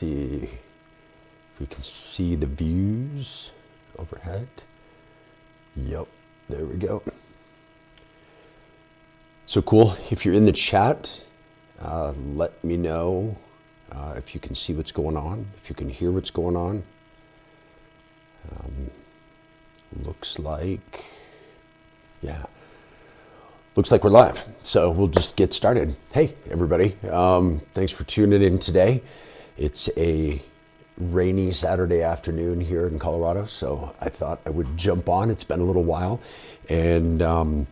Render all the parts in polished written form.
see if we can see the views overhead. Yep, there we go. So cool. If you're in the chat, let me know if you can see what's going on, if you can hear what's going on. Looks like, yeah, looks like we're live. So we'll just get started. Hey, everybody. Thanks for tuning in today. It's a rainy Saturday afternoon here in Colorado, so I thought I would jump on. It's been a little while, and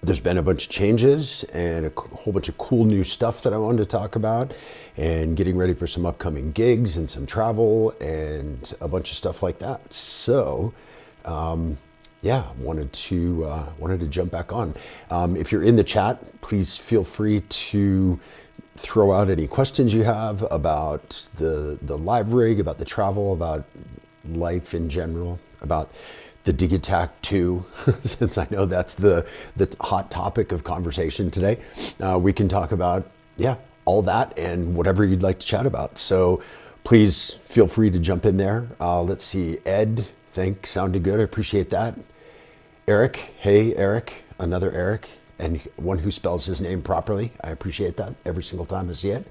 there's been a bunch of changes and a whole bunch of cool new stuff that I wanted to talk about, and getting ready for some upcoming gigs and some travel and a bunch of stuff like that. So yeah, wanted to jump back on. If you're in the chat, please feel free to throw out any questions you have about the live rig, about the travel, about life in general, about the Digitakt 2, since I know that's the hot topic of conversation today. We can talk about, yeah, all that and whatever you'd like to chat about. So please feel free to jump in there. Let's see, Ed, thanks, sounded good, I appreciate that. Eric, hey Eric, another Eric, and one who spells his name properly. I appreciate that every single time I see it.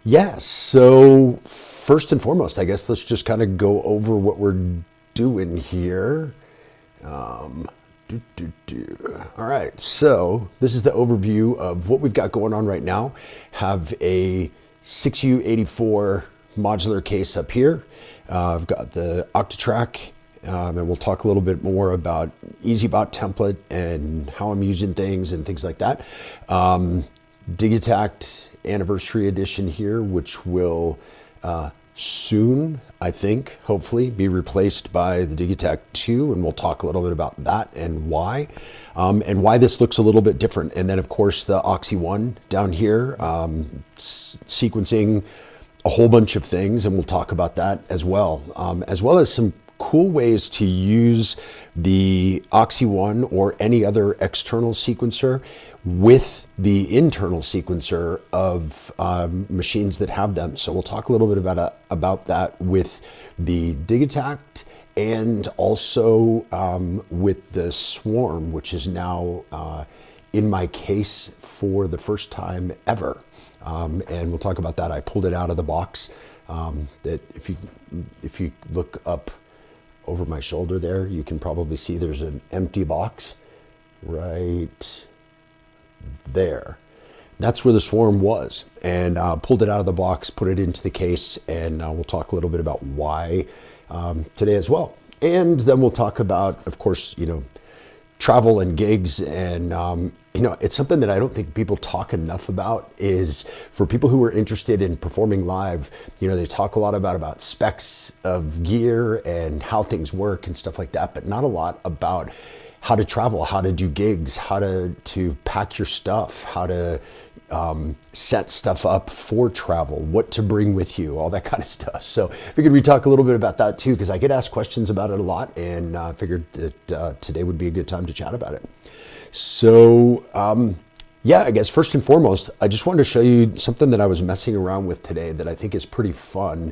Yeah, so first and foremost, I guess let's just kind of go over what we're doing here. All right, so this is the overview of what we've got going on right now. Have a 6U84 modular case up here. I've got the Octatrack, and we'll talk a little bit more about EasyBot template and how I'm using things and things like that. Digitakt Anniversary Edition here, which will soon, I think, hopefully, be replaced by the Digitakt 2, and we'll talk a little bit about that and why this looks a little bit different. And then, of course, the Oxy 1 down here, sequencing a whole bunch of things, and we'll talk about that as well as some cool ways to use the Oxy 1 or any other external sequencer with the internal sequencer of machines that have them. So we'll talk a little bit about that with the Digitakt, and also with the Swarm, which is now in my case for the first time ever. And we'll talk about that. I pulled it out of the box. That if you look up over my shoulder there, you can probably see there's an empty box right there. That's where the Swarm was, and pulled it out of the box, put it into the case, and we'll talk a little bit about why today as well. And then we'll talk about, of course, travel and gigs, and it's something that I don't think people talk enough about. Is for people who are interested in performing live, they talk a lot about specs of gear and how things work and stuff like that, but not a lot about how to travel, how to do gigs, how to pack your stuff, how to set stuff up for travel, what to bring with you, all that kind of stuff. So figured we'd talk a little bit about that too, because I get asked questions about it a lot, and figured that today would be a good time to chat about it. So yeah, I guess first and foremost, I just wanted to show you something that I was messing around with today that I think is pretty fun,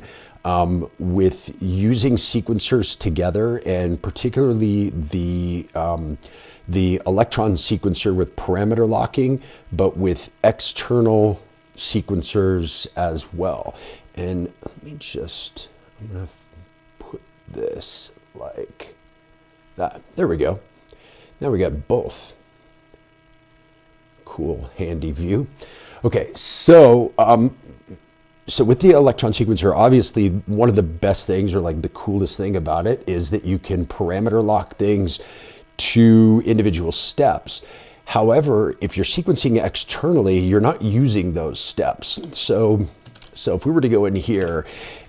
with using sequencers together, and particularly the Electron sequencer with parameter locking, but with external sequencers as well. And let me I'm gonna put this like that. There we go. Now we got both. Cool, handy view. Okay, so so with the Electron sequencer, obviously one of the best things, or like the coolest thing about it, is that you can parameter lock things to individual steps. However, if you're sequencing externally, you're not using those steps. So if we were to go in here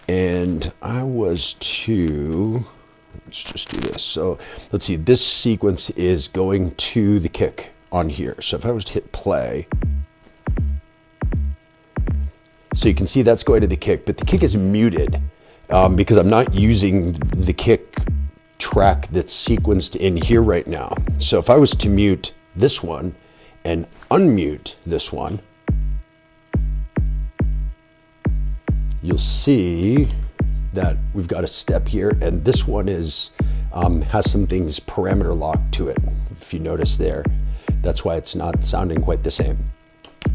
and I was to, let's just do this. So let's see, this sequence is going to the kick on here. So if I was to hit play, so you can see that's going to the kick, but the kick is muted because I'm not using the kick track that's sequenced in here right now. So if I was to mute this one and unmute this one, you'll see that we've got a step here, and this one is has some things parameter locked to it. If you notice there, that's why it's not sounding quite the same.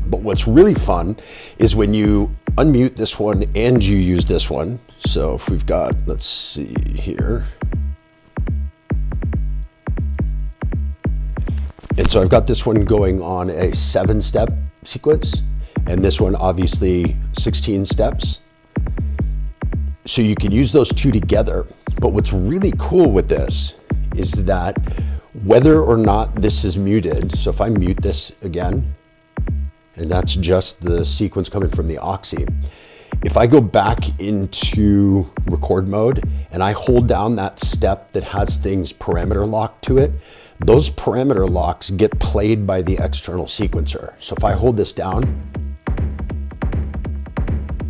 But what's really fun is when you unmute this one and you use this one. So if we've got, let's see here. And so I've got this one going on a 7-step sequence, and this one obviously 16 steps. So you can use those two together. But what's really cool with this is that whether or not this is muted, so if I mute this again, and that's just the sequence coming from the Oxy, if I go back into record mode and I hold down that step that has things parameter locked to it, those parameter locks get played by the external sequencer. So if I hold this down,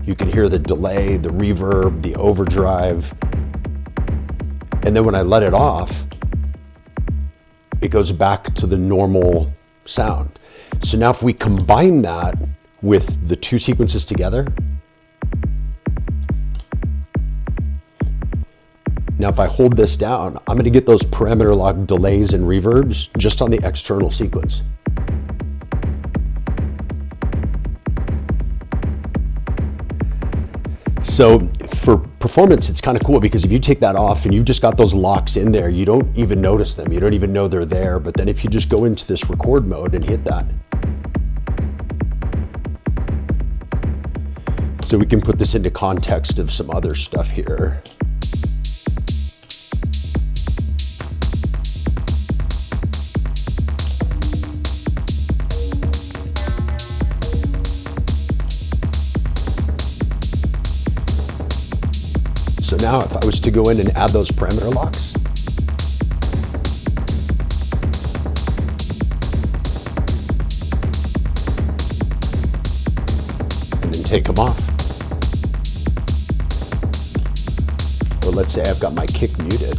you can hear the delay, the reverb, the overdrive. And then when I let it off, it goes back to the normal sound. So now if we combine that with the two sequences together, now if I hold this down, I'm going to get those parameter lock delays and reverbs just on the external sequence. So for performance, it's kind of cool because if you take that off and you've just got those locks in there, you don't even notice them. You don't even know they're there. But then if you just go into this record mode and hit that. So we can put this into context of some other stuff here. So now if I was to go in and add those parameter locks, and then take them off. Or let's say I've got my kick muted.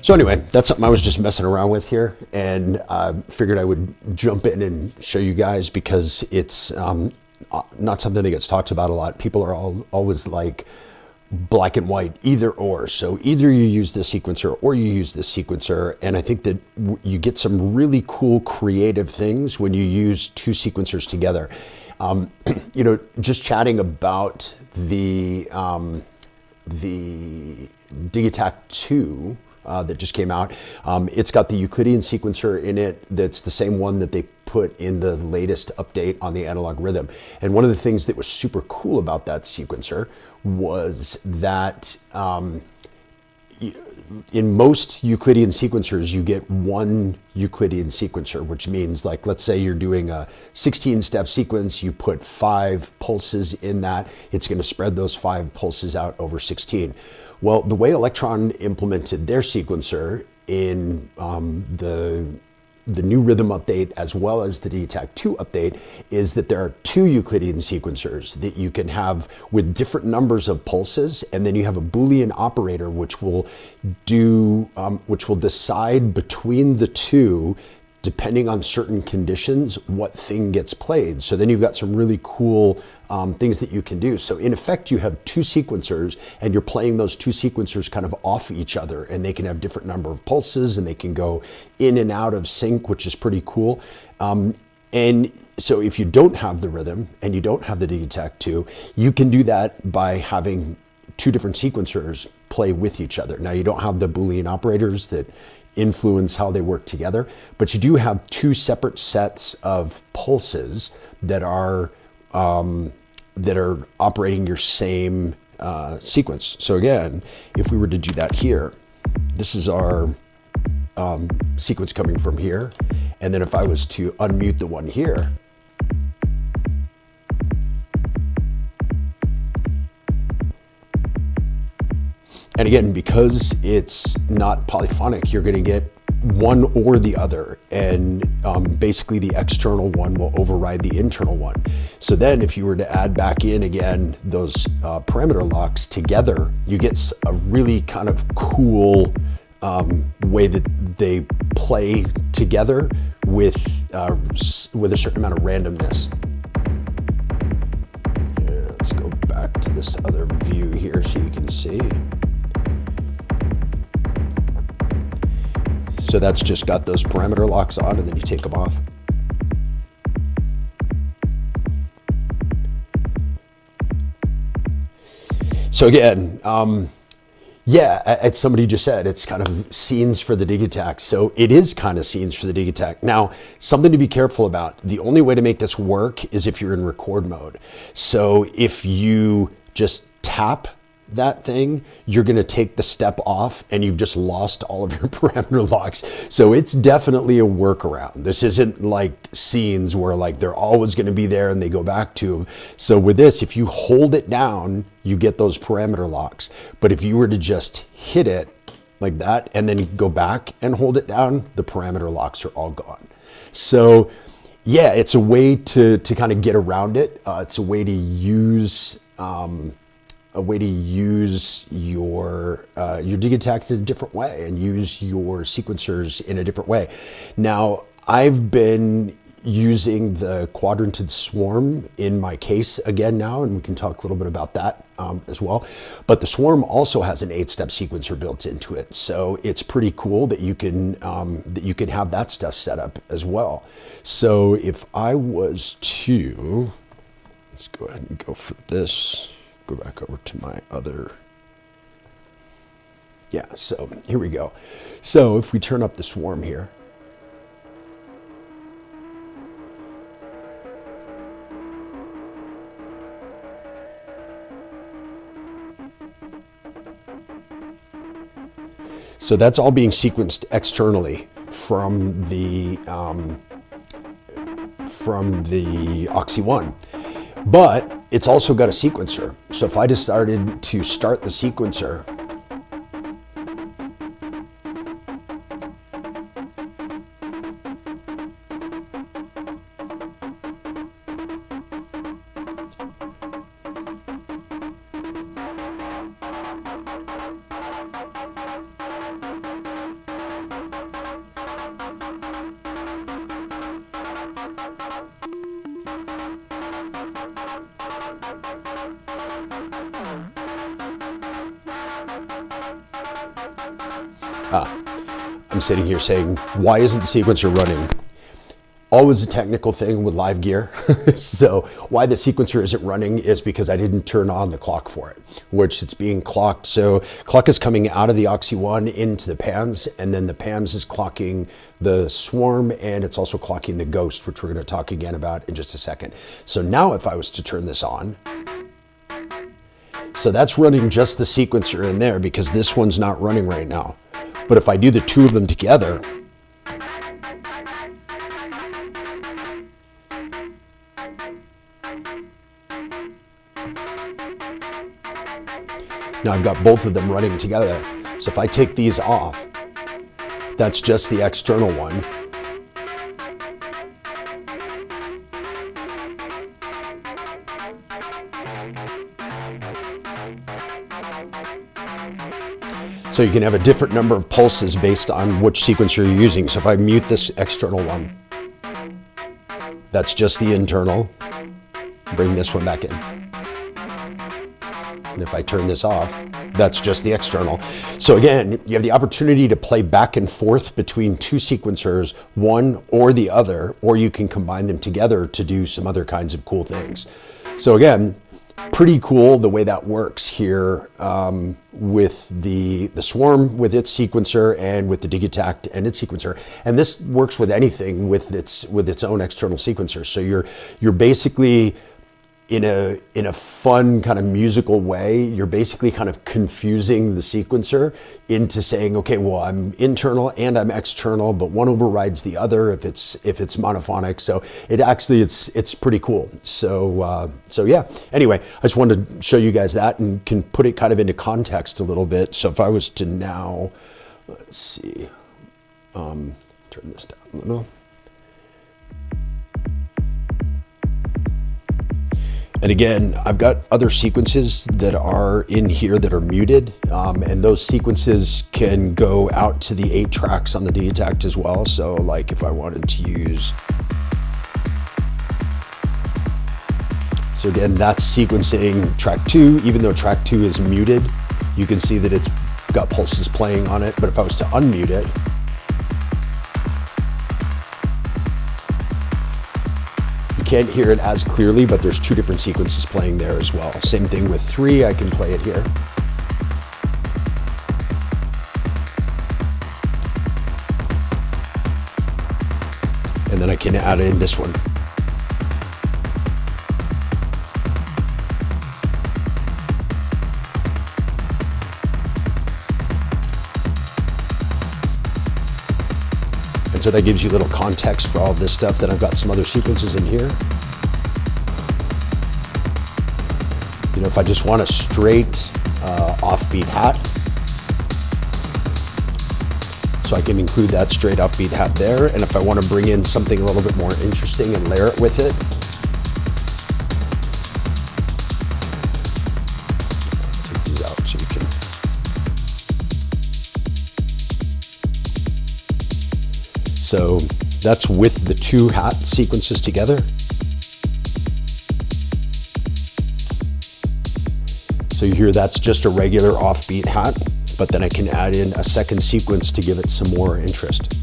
So anyway, that's something I was just messing around with here, and figured I would jump in and show you guys because it's not something that gets talked about a lot. People are always like black and white, either or. So either you use this sequencer or you use this sequencer, and I think that you get some really cool creative things when you use two sequencers together. You know, just chatting about the Digitakt 2 that just came out. It's got the Euclidean sequencer in it. That's the same one that they put in the latest update on the analog rhythm. And one of the things that was super cool about that sequencer was that in most Euclidean sequencers, you get one Euclidean sequencer, which means, like, let's say you're doing a 16-step sequence, you put 5 pulses in that, it's going to spread those 5 pulses out over 16. Well, the way Electron implemented their sequencer in the new rhythm update as well as the Digitakt 2 update is that there are 2 Euclidean sequencers that you can have with different numbers of pulses, and then you have a Boolean operator which will decide between the two, depending on certain conditions, what thing gets played. So then you've got some really cool things that you can do. So in effect, you have 2 sequencers, and you're playing those 2 sequencers kind of off each other, and they can have different number of pulses, and they can go in and out of sync, which is pretty cool. And so if you don't have the rhythm and you don't have the Digitakt 2, you can do that by having 2 different sequencers play with each other. Now, you don't have the Boolean operators that influence how they work together, but you do have 2 separate sets of pulses that are operating your same sequence. So again, if we were to do that here, this is our sequence coming from here, and then if I was to unmute the one here, and again, because it's not polyphonic, you're going to get one or the other, and basically the external one will override the internal one. So then if you were to add back in again those parameter locks together, you get a really kind of cool way that they play together with a certain amount of randomness. Yeah, let's go back to this other view here so you can see. So that's just got those parameter locks on, and then you take them off. So again, yeah, as somebody just said, it's kind of scenes for the Digitakt. So it is kind of scenes for the Digitakt. Now, something to be careful about. The only way to make this work is if you're in record mode. So if you just tap that thing, you're going to take the step off and you've just lost all of your parameter locks. So it's definitely a workaround. This isn't like scenes where like they're always going to be there and they go back to them. So with this, if you hold it down, you get those parameter locks. But if you were to just hit it like that and then go back and hold it down, the parameter locks are all gone. So yeah, it's a way to kind of get around it. It's a way to use your Digitakt in a different way and use your sequencers in a different way. Now, I've been using the quadranted swarm in my case again now, and we can talk a little bit about that as well. But the swarm also has an 8-step sequencer built into it, so it's pretty cool that you can have that stuff set up as well. So if I was to, let's go ahead and go for this. Go back over to my other, yeah, so here we go. So if we turn up the swarm here, so that's all being sequenced externally from the Oxy One. But it's also got a sequencer. So if I decided to start the sequencer, I'm sitting here saying, why isn't the sequencer running? Always a technical thing with live gear. So why the sequencer isn't running is because I didn't turn on the clock for it, which it's being clocked. So clock is coming out of the Oxy One into the PAMS, and then the PAMS is clocking the swarm, and it's also clocking the ghost, which we're going to talk again about in just a second. So now if I was to turn this on, so that's running just the sequencer in there because this one's not running right now. But if I do the two of them together, now I've got both of them running together. So if I take these off, that's just the external one. So you can have a different number of pulses based on which sequencer you're using. So if I mute this external one, that's just the internal. Bring this one back in. And if I turn this off, that's just the external. So again, you have the opportunity to play back and forth between two sequencers, one or the other, or you can combine them together to do some other kinds of cool things. So again, pretty cool the way that works here with the Swarm with its sequencer and with the Digitakt and its sequencer. And this works with anything with its own external sequencer. So you're basically in a fun kind of musical way, you're basically kind of confusing the sequencer into saying, okay, well, I'm internal and I'm external, but one overrides the other if it's monophonic. So it's pretty cool. So yeah. Anyway, I just wanted to show you guys that and can put it kind of into context a little bit. So if I was to now, let's see, turn this down a little. And again, I've got other sequences that are in here that are muted, and those sequences can go out to the 8 tracks on the Digitakt as well. So like if I wanted to use, so again, that's sequencing track 2, even though track 2 is muted, you can see that it's got pulses playing on it. But if I was to unmute it, can't hear it as clearly, but there's 2 different sequences playing there as well. Same thing with 3, I can play it here. And then I can add in this one. And so that gives you a little context for all of this stuff. Then I've got some other sequences in here. You know, if I just want a straight offbeat hat, so I can include that straight offbeat hat there. And if I want to bring in something a little bit more interesting and layer it with it, take these out so you can. So that's with the 2 hat sequences together. So you hear that's just a regular offbeat hat, but then I can add in a second sequence to give it some more interest.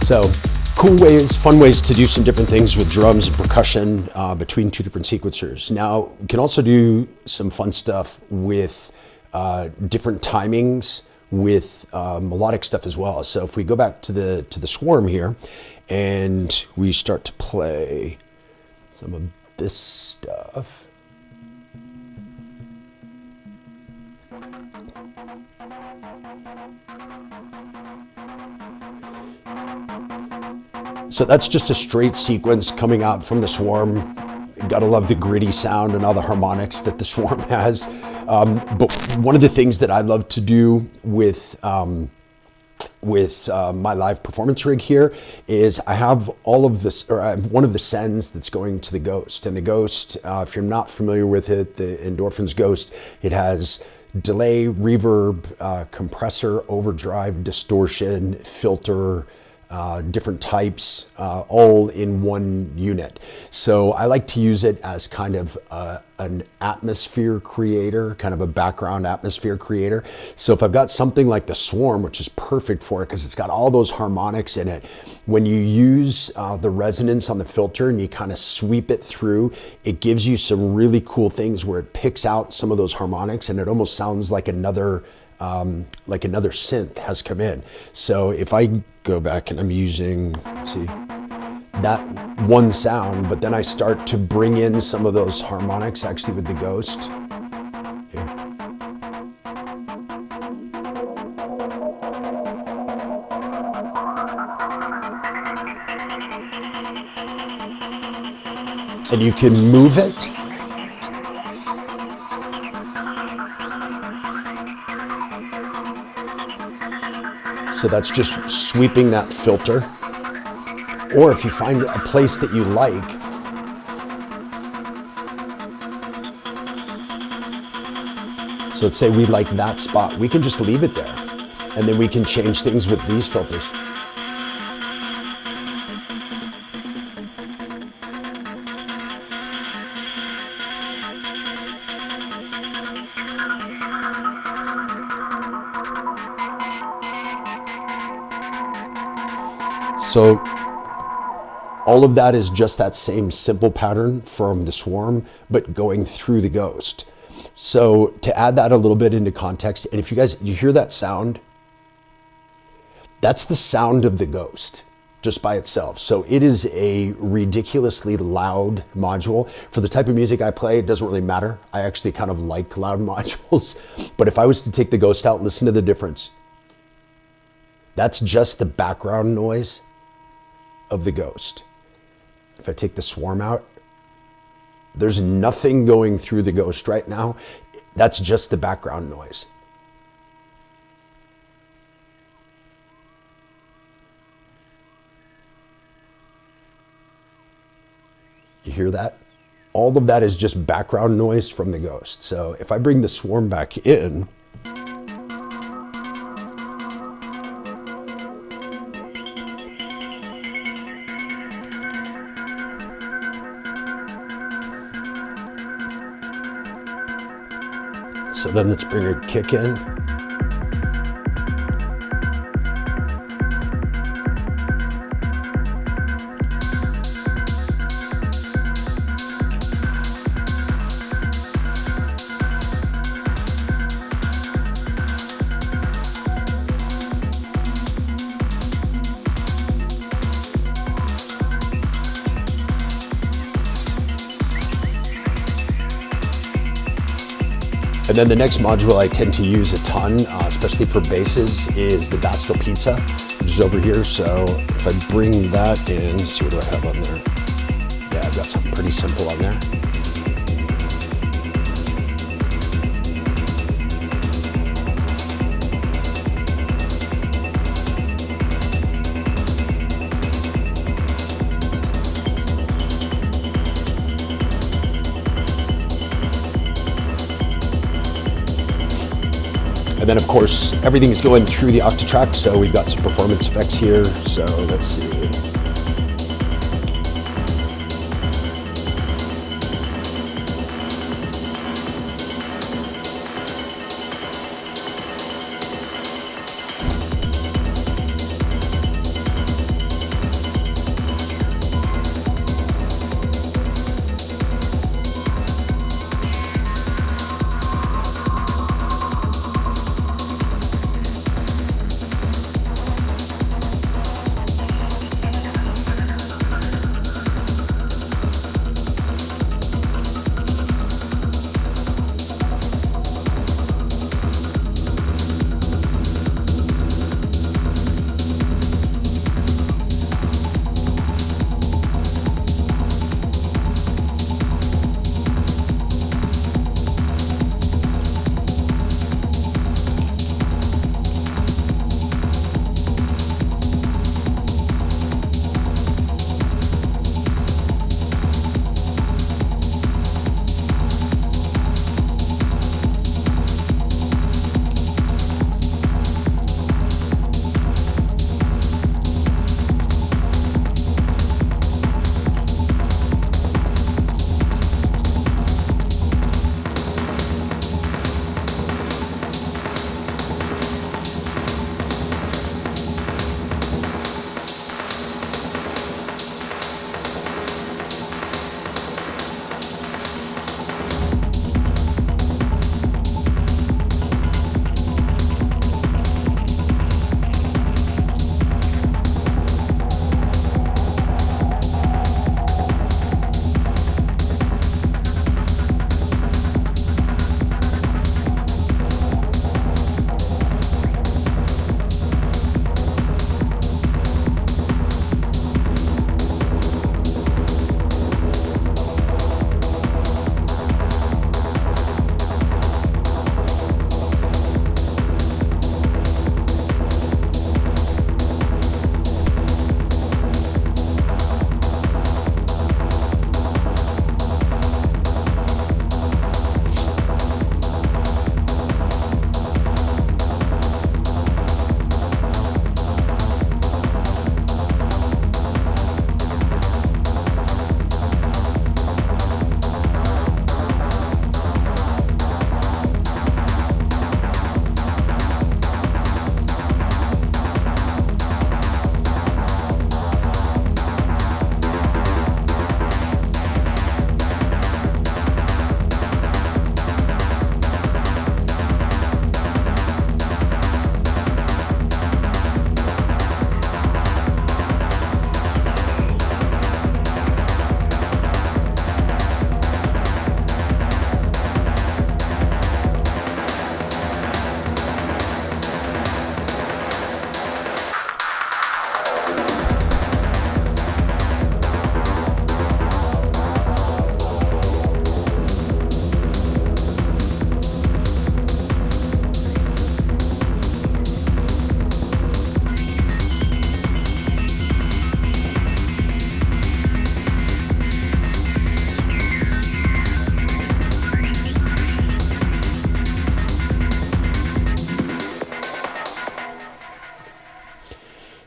So cool ways, fun ways to do some different things with drums and percussion between 2 different sequencers. Now, you can also do some fun stuff with different timings with melodic stuff as well. So if we go back to the swarm here and we start to play some of this stuff. So that's just a straight sequence coming out from the swarm. Gotta love the gritty sound and all the harmonics that the swarm has. But one of the things that I love to do with my live performance rig here is I have all of this, or I have one of the sends that's going to the Ghost. And the Ghost, if you're not familiar with it, the Endorphins Ghost, it has delay, reverb, compressor, overdrive, distortion, filter, different types, all in one unit. So I like to use it as kind of an atmosphere creator, kind of a background atmosphere creator. So if I've got something like the Swarm, which is perfect for it because it's got all those harmonics in it, when you use the resonance on the filter and you kind of sweep it through, it gives you some really cool things where it picks out some of those harmonics and it almost sounds like another synth has come in. So if I go back and I'm using, let's see, that one sound, but then I start to bring in some of those harmonics actually with the Ghost. Here. And you can move it. So that's just sweeping that filter. Or if you find a place that you like, so let's say we like that spot, we can just leave it there. And then we can change things with these filters. So all of that is just that same simple pattern from the Swarm, but going through the Ghost. So to add that a little bit into context, and if you hear that sound, that's the sound of the Ghost just by itself. So it is a ridiculously loud module. For the type of music I play, it doesn't really matter. I actually kind of like loud modules. But if I was to take the Ghost out, listen to the difference. That's just the background noise of the Ghost. If I take the Swarm out, There's nothing going through the Ghost right now. That's just the background noise. You hear that? All of that is just background noise from the Ghost. So if I bring the swarm back in, so then let's bring a kick in. And then the next module I tend to use a ton, especially for basses, is the Bastel Pizza, which is over here. So if I bring that in, see what do I have on there? Yeah, I've got something pretty simple on there. And then of course, everything is going through the Octatrack, so we've got some performance effects here. So let's see.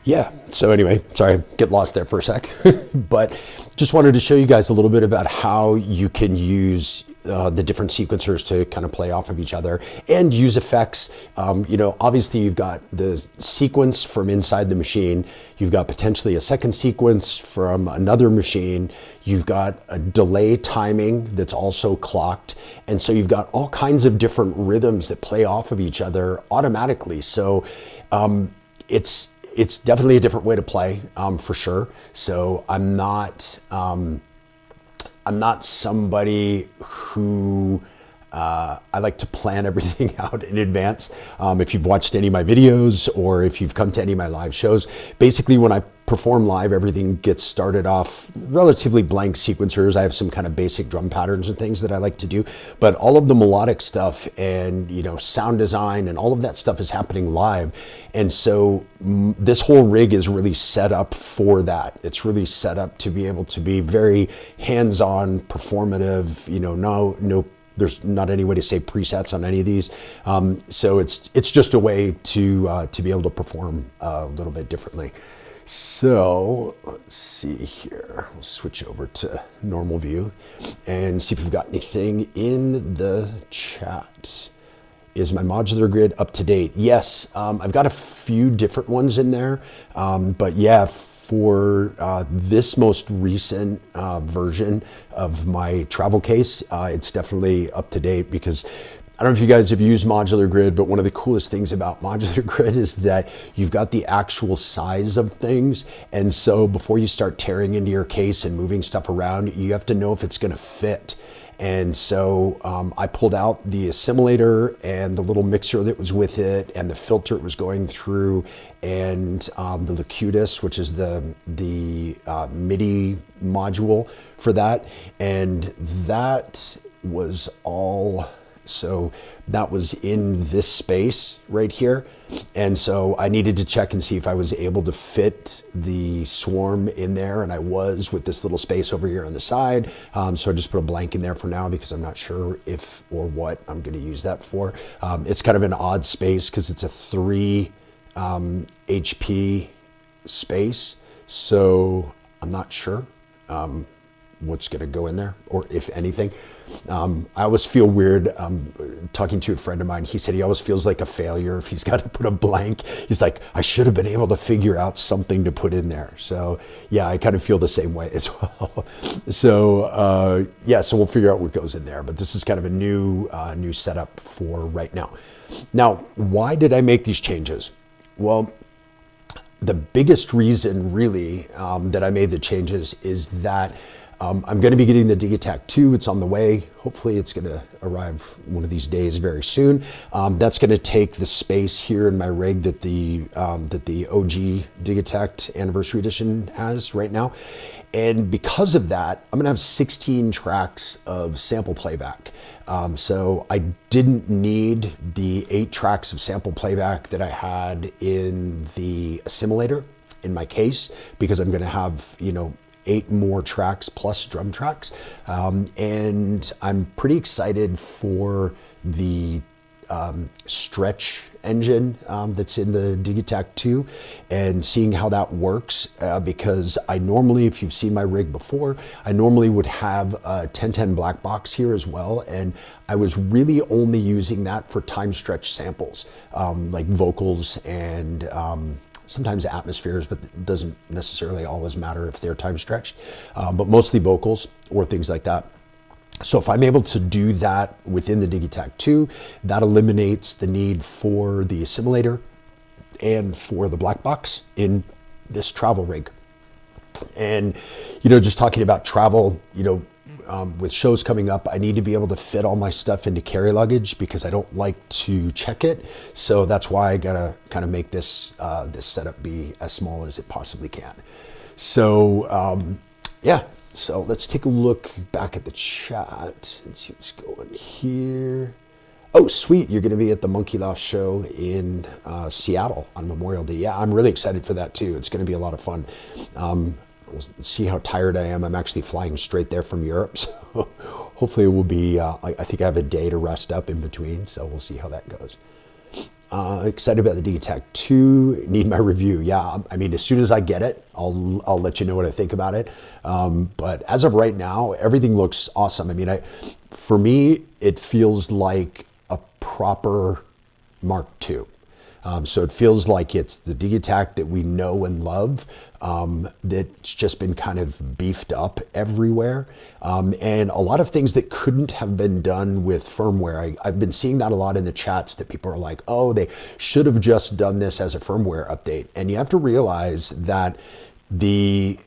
Yeah, so anyway, sorry, get lost there for a sec. But just wanted to show you guys a little bit about how you can use the different sequencers to kind of play off of each other and use effects. You know, obviously you've got the sequence from inside the machine, you've got potentially a second sequence from another machine, you've got a delay timing that's also clocked, and so you've got all kinds of different rhythms that play off of each other automatically. So it's definitely a different way to play, for sure. So I'm not somebody who I like to plan everything out in advance. If you've watched any of my videos or if you've come to any of my live shows, basically when I perform live, everything gets started off relatively blank sequencers. I have some kind of basic drum patterns and things that I like to do, but all of the melodic stuff and, you know, sound design and all of that stuff is happening live. And so this whole rig is really set up for that. It's really set up to be able to be very hands-on, performative, you know, no there's not any way to say presets on any of these. So it's just a way to be able to perform a little bit differently. So let's see here. We'll switch over to normal view and see if we've got anything in the chat. Is my modular grid up to date? Yes, I've got a few different ones in there, but yeah, for this most recent version of my travel case, it's definitely up to date, because I don't know if you guys have used modular grid, but one of the coolest things about modular grid is that you've got the actual size of things. And so before you start tearing into your case and moving stuff around, you have to know if it's going to fit. And so I pulled out the assimilator and the little mixer that was with it and the filter it was going through, and the Locutus, which is the MIDI module for that. And that was all, so that was in this space right here. And so I needed to check and see if I was able to fit the swarm in there, and I was, with this little space over here on the side. So I just put a blank in there for now because I'm not sure if or what I'm going to use that for. It's kind of an odd space because it's a 3 HP space, so I'm not sure what's going to go in there, or if anything. I always feel weird talking to a friend of mine. He said he always feels like a failure if he's got to put a blank. He's like, I should have been able to figure out something to put in there. So yeah, I kind of feel the same way as well. So yeah, so we'll figure out what goes in there. But this is kind of a new setup for right now. Now, why did I make these changes? Well, the biggest reason really that I made the changes is that I'm going to be getting the Digitakt 2. It's on the way. Hopefully it's going to arrive one of these days very soon. That's going to take the space here in my rig that the OG Digitakt Anniversary Edition has right now. And because of that, I'm going to have 16 tracks of sample playback. So I didn't need the 8 tracks of sample playback that I had in the assimilator in my case, because I'm going to have, you know, 8 more tracks plus drum tracks. And I'm pretty excited for the stretch engine that's in the Digitakt 2 and seeing how that works, because I normally, if you've seen my rig before, I normally would have a 1010 black box here as well, and I was really only using that for time stretch samples, like vocals and sometimes atmospheres, but it doesn't necessarily always matter if they're time stretched, but mostly vocals or things like that. So if I'm able to do that within the Digitakt 2, that eliminates the need for the assimilator and for the black box in this travel rig. And, you know, just talking about travel, you know, with shows coming up, I need to be able to fit all my stuff into carry luggage because I don't like to check it. So that's why I gotta kind of make this this setup be as small as it possibly can. So yeah, so let's take a look back at the chat and see what's going here. Oh, sweet, you're gonna be at the Monkey Loft show in Seattle on Memorial Day. Yeah, I'm really excited for that too. It's gonna be a lot of fun. We'll see how tired I am. I'm actually flying straight there from Europe, so hopefully it will be, I think I have a day to rest up in between, so we'll see how that goes. Excited about the Digitakt 2. Need my review. Yeah, I mean, as soon as I get it, I'll let you know what I think about it. But as of right now, everything looks awesome. I mean, for me, it feels like a proper Mark II. So it feels like it's the Digitakt that we know and love, that's just been kind of beefed up everywhere. And a lot of things that couldn't have been done with firmware. I've been seeing that a lot in the chats, that people are like, oh, they should have just done this as a firmware update. And you have to realize that the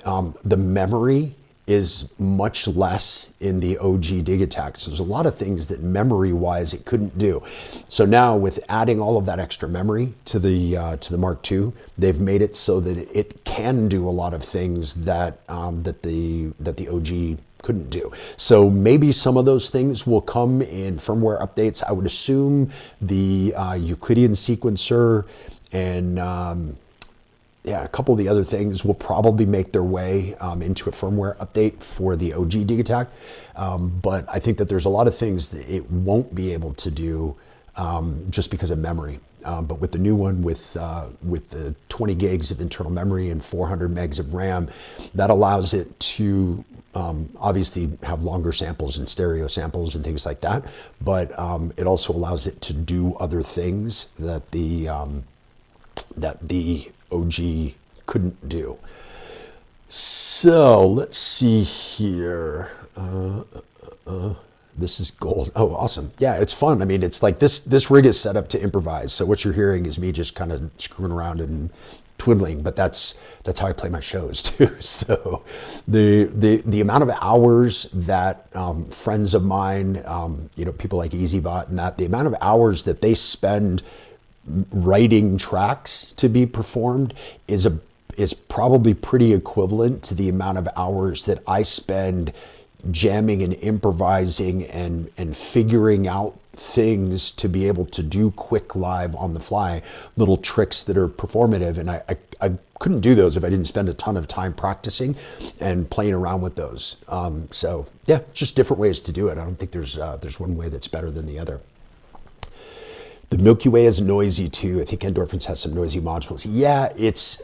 memory is much less in the OG Digitakt. So there's a lot of things that memory-wise it couldn't do. So now with adding all of that extra memory to the Mark II, they've made it so that it can do a lot of things that that the OG couldn't do. So maybe some of those things will come in firmware updates. I would assume the Euclidean sequencer and yeah, a couple of the other things will probably make their way into a firmware update for the OG Digitakt. But I think that there's a lot of things that it won't be able to do just because of memory. But with the new one, with the 20 gigs of internal memory and 400 megs of RAM, that allows it to obviously have longer samples and stereo samples and things like that. But it also allows it to do other things that the OG couldn't do. So let's see here. This is gold. Oh, awesome. Yeah, it's fun. I mean, it's like this rig is set up to improvise. So what you're hearing is me just kind of screwing around and twiddling, but that's how I play my shows too. So the amount of hours that friends of mine, people like EasyBot and that, the amount of hours that they spend writing tracks to be performed is probably pretty equivalent to the amount of hours that I spend jamming and improvising and figuring out things to be able to do quick live on the fly, little tricks that are performative. And I couldn't do those if I didn't spend a ton of time practicing and playing around with those. So yeah, just different ways to do it. I don't think there's one way that's better than the other. The Milky Way is noisy too. I think Endorphins has some noisy modules. Yeah, it's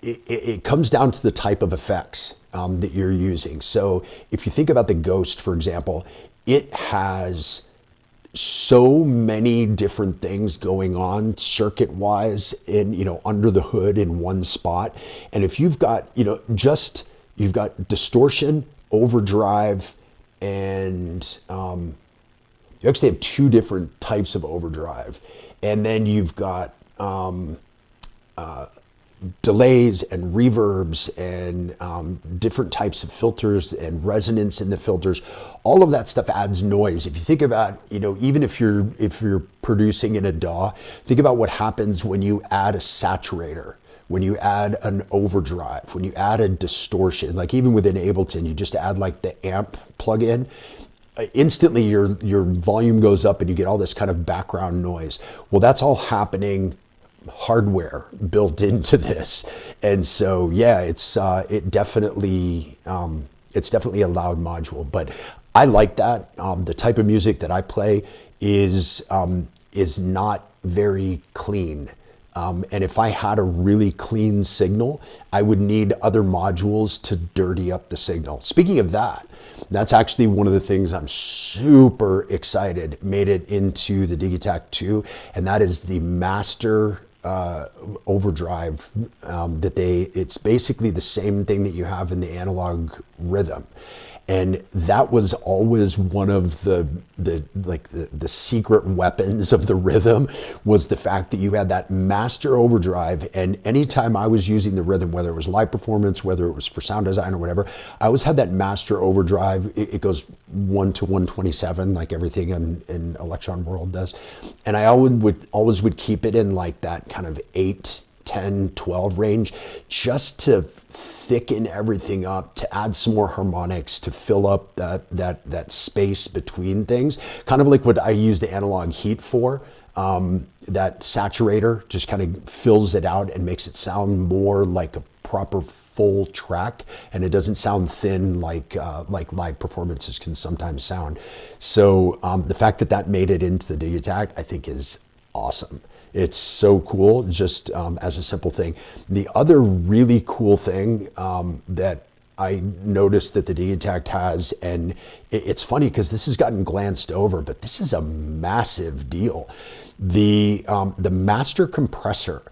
it comes down to the type of effects that you're using. So if you think about the Ghost, for example, it has so many different things going on circuit-wise in under the hood in one spot. And if you've got you've got distortion, overdrive, and you actually have two different types of overdrive. And then you've got delays and reverbs and different types of filters and resonance in the filters. All of that stuff adds noise. If you think about, even if you're producing in a DAW, think about what happens when you add a saturator, when you add an overdrive, when you add a distortion. Like even within Ableton, you just add like the amp plugin. Instantly your volume goes up and you get all this kind of background noise. Well, that's all happening hardware built into this. And so yeah, it's definitely a loud module, but I like that. The type of music that I play is not very clean. And if I had a really clean signal, I would need other modules to dirty up the signal. Speaking of that, that's actually one of the things I'm super excited made it into the Digitakt 2, and that is the master overdrive it's basically the same thing that you have in the analog rhythm. And that was always one of the secret weapons of the rhythm, was the fact that you had that master overdrive. And anytime I was using the rhythm, whether it was live performance, whether it was for sound design or whatever, I always had that master overdrive. It goes 1 to 127, like everything in Electron World does. And I always would keep it in like that kind of 8, 10, 12 range, just to thicken everything up, to add some more harmonics, to fill up that space between things. Kind of like what I use the analog heat for. That saturator just kind of fills it out and makes it sound more like a proper full track, and it doesn't sound thin like live performances can sometimes sound. So the fact that that made it into the Digitakt, I think, is awesome. It's so cool, just as a simple thing. The other really cool thing that I noticed that the Digitakt has, and it's funny because this has gotten glanced over, but this is a massive deal. The master compressor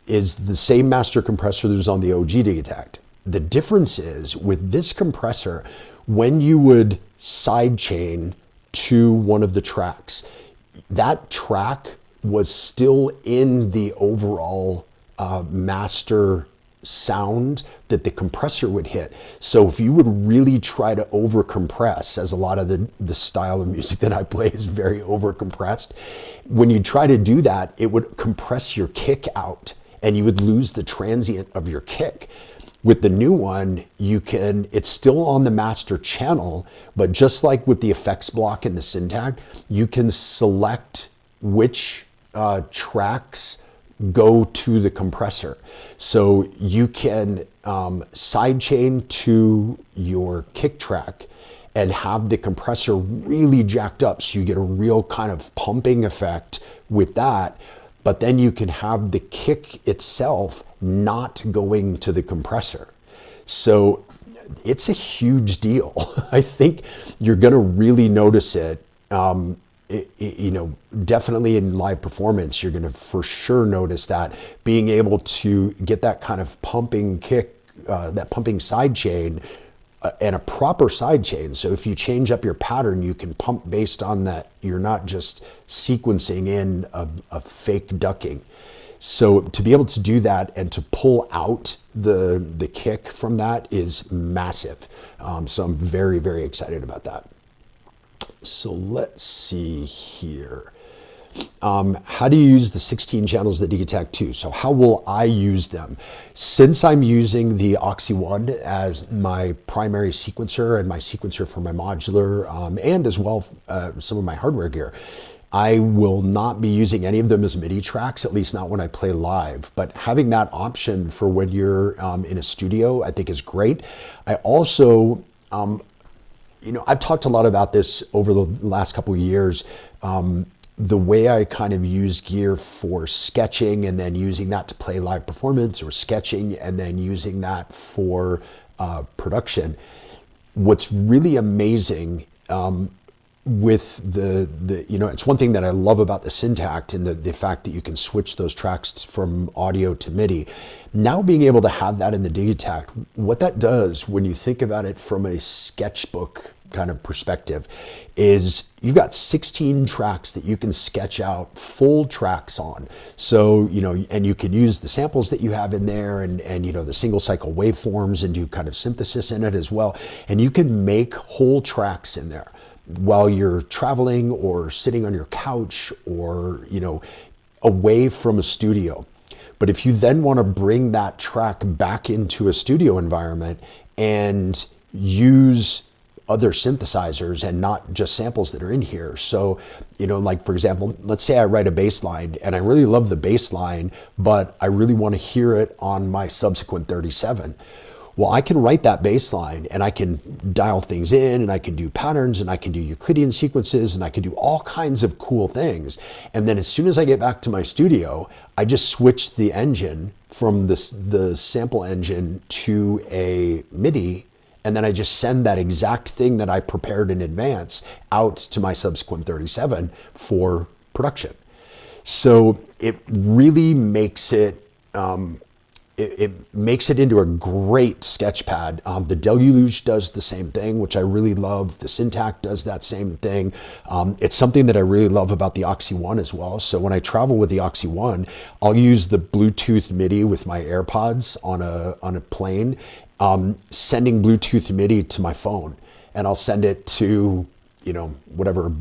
is the same master compressor that was on the OG Digitakt. The difference is with this compressor, when you would sidechain to one of the tracks, that track was still in the overall master sound that the compressor would hit. So if you would really try to over compress, as a lot of the style of music that I play is very over compressed, when you try to do that, it would compress your kick out and you would lose the transient of your kick. With the new one, it's still on the master channel, but just like with the effects block in the Syntakt, you can select which tracks go to the compressor. So you can sidechain to your kick track and have the compressor really jacked up so you get a real kind of pumping effect with that. But then you can have the kick itself not going to the compressor. So it's a huge deal. I think you're going to really notice it. Definitely in live performance, you're going to for sure notice that being able to get that kind of pumping kick, that pumping side chain, and a proper side chain. So if you change up your pattern, you can pump based on that. You're not just sequencing in a fake ducking. So to be able to do that and to pull out the kick from that is massive. So I'm very, very excited about that. So let's see here. How do you use the 16 channels of the Digitakt 2? So how will I use them? Since I'm using the Oxy One as my primary sequencer and my sequencer for my modular and as well some of my hardware gear, I will not be using any of them as MIDI tracks, at least not when I play live. But having that option for when you're in a studio, I think is great. I also, I've talked a lot about this over the last couple of years. The way I kind of use gear for sketching and then using that to play live performance, or sketching and then using that for production. What's really amazing with it's one thing that I love about the Syntakt and the fact that you can switch those tracks from audio to MIDI. Now being able to have that in the Digitakt, what that does when you think about it from a sketchbook kind of perspective is you've got 16 tracks that you can sketch out full tracks on. So, and you can use the samples that you have in there and the single cycle waveforms and do kind of synthesis in it as well. And you can make whole tracks in there while you're traveling or sitting on your couch or, away from a studio. But if you then want to bring that track back into a studio environment and use other synthesizers and not just samples that are in here. So, like for example, let's say I write a bass line and I really love the bass line, but I really want to hear it on my subsequent 37. Well, I can write that bass line and I can dial things in and I can do patterns and I can do Euclidean sequences and I can do all kinds of cool things. And then as soon as I get back to my studio, I just switch the engine from the sample engine to a MIDI, and then I just send that exact thing that I prepared in advance out to my subsequent 37 for production. So it really makes it it makes it into a great sketch pad. The Deluge does the same thing, which I really love. The Syntakt does that same thing. It's something that I really love about the Oxy One as well. So when I travel with the Oxy One, I'll use the Bluetooth MIDI with my AirPods on a plane, sending Bluetooth MIDI to my phone, and I'll send it to whatever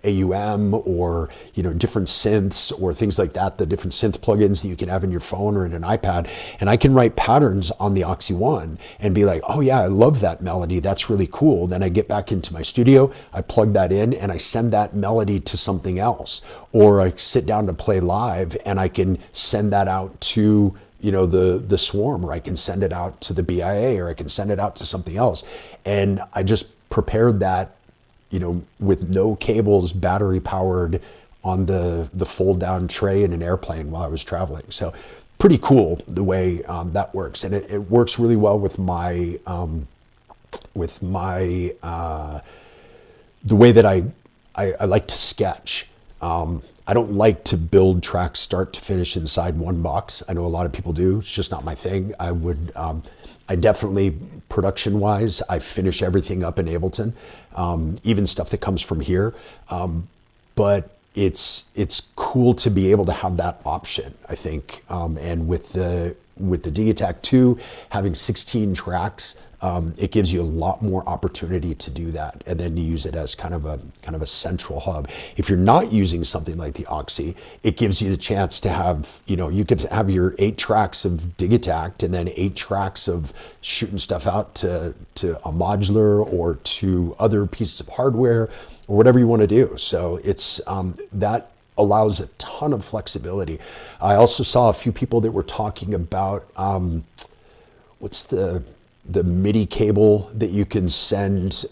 AUM or different synths or things like that, the different synth plugins that you can have in your phone or in an iPad, and I can write patterns on the Oxy One and be like, oh yeah, I love that melody, that's really cool. Then I get back into my studio, I plug that in, and I send that melody to something else, or I sit down to play live and I can send that out to the swarm, or I can send it out to the BIA, or I can send it out to something else. And I just prepared that, with no cables, battery powered, on the fold down tray in an airplane while I was traveling. So pretty cool the way that works. And it works really well with my the way that I like to sketch. I don't like to build tracks start to finish inside one box. I know a lot of people do. It's just not my thing. I definitely, production wise, I finish everything up in Ableton, even stuff that comes from here. But it's cool to be able to have that option, I think. And with the Digitakt 2 having 16 tracks, it gives you a lot more opportunity to do that, and then you use it as kind of a central hub. If you're not using something like the Oxy, it gives you the chance to have, you could have your 8 tracks of Digitakt and then 8 tracks of shooting stuff out to a modular or to other pieces of hardware or whatever you want to do. So it's that allows a ton of flexibility. I also saw a few people that were talking about what's the MIDI cable that you can send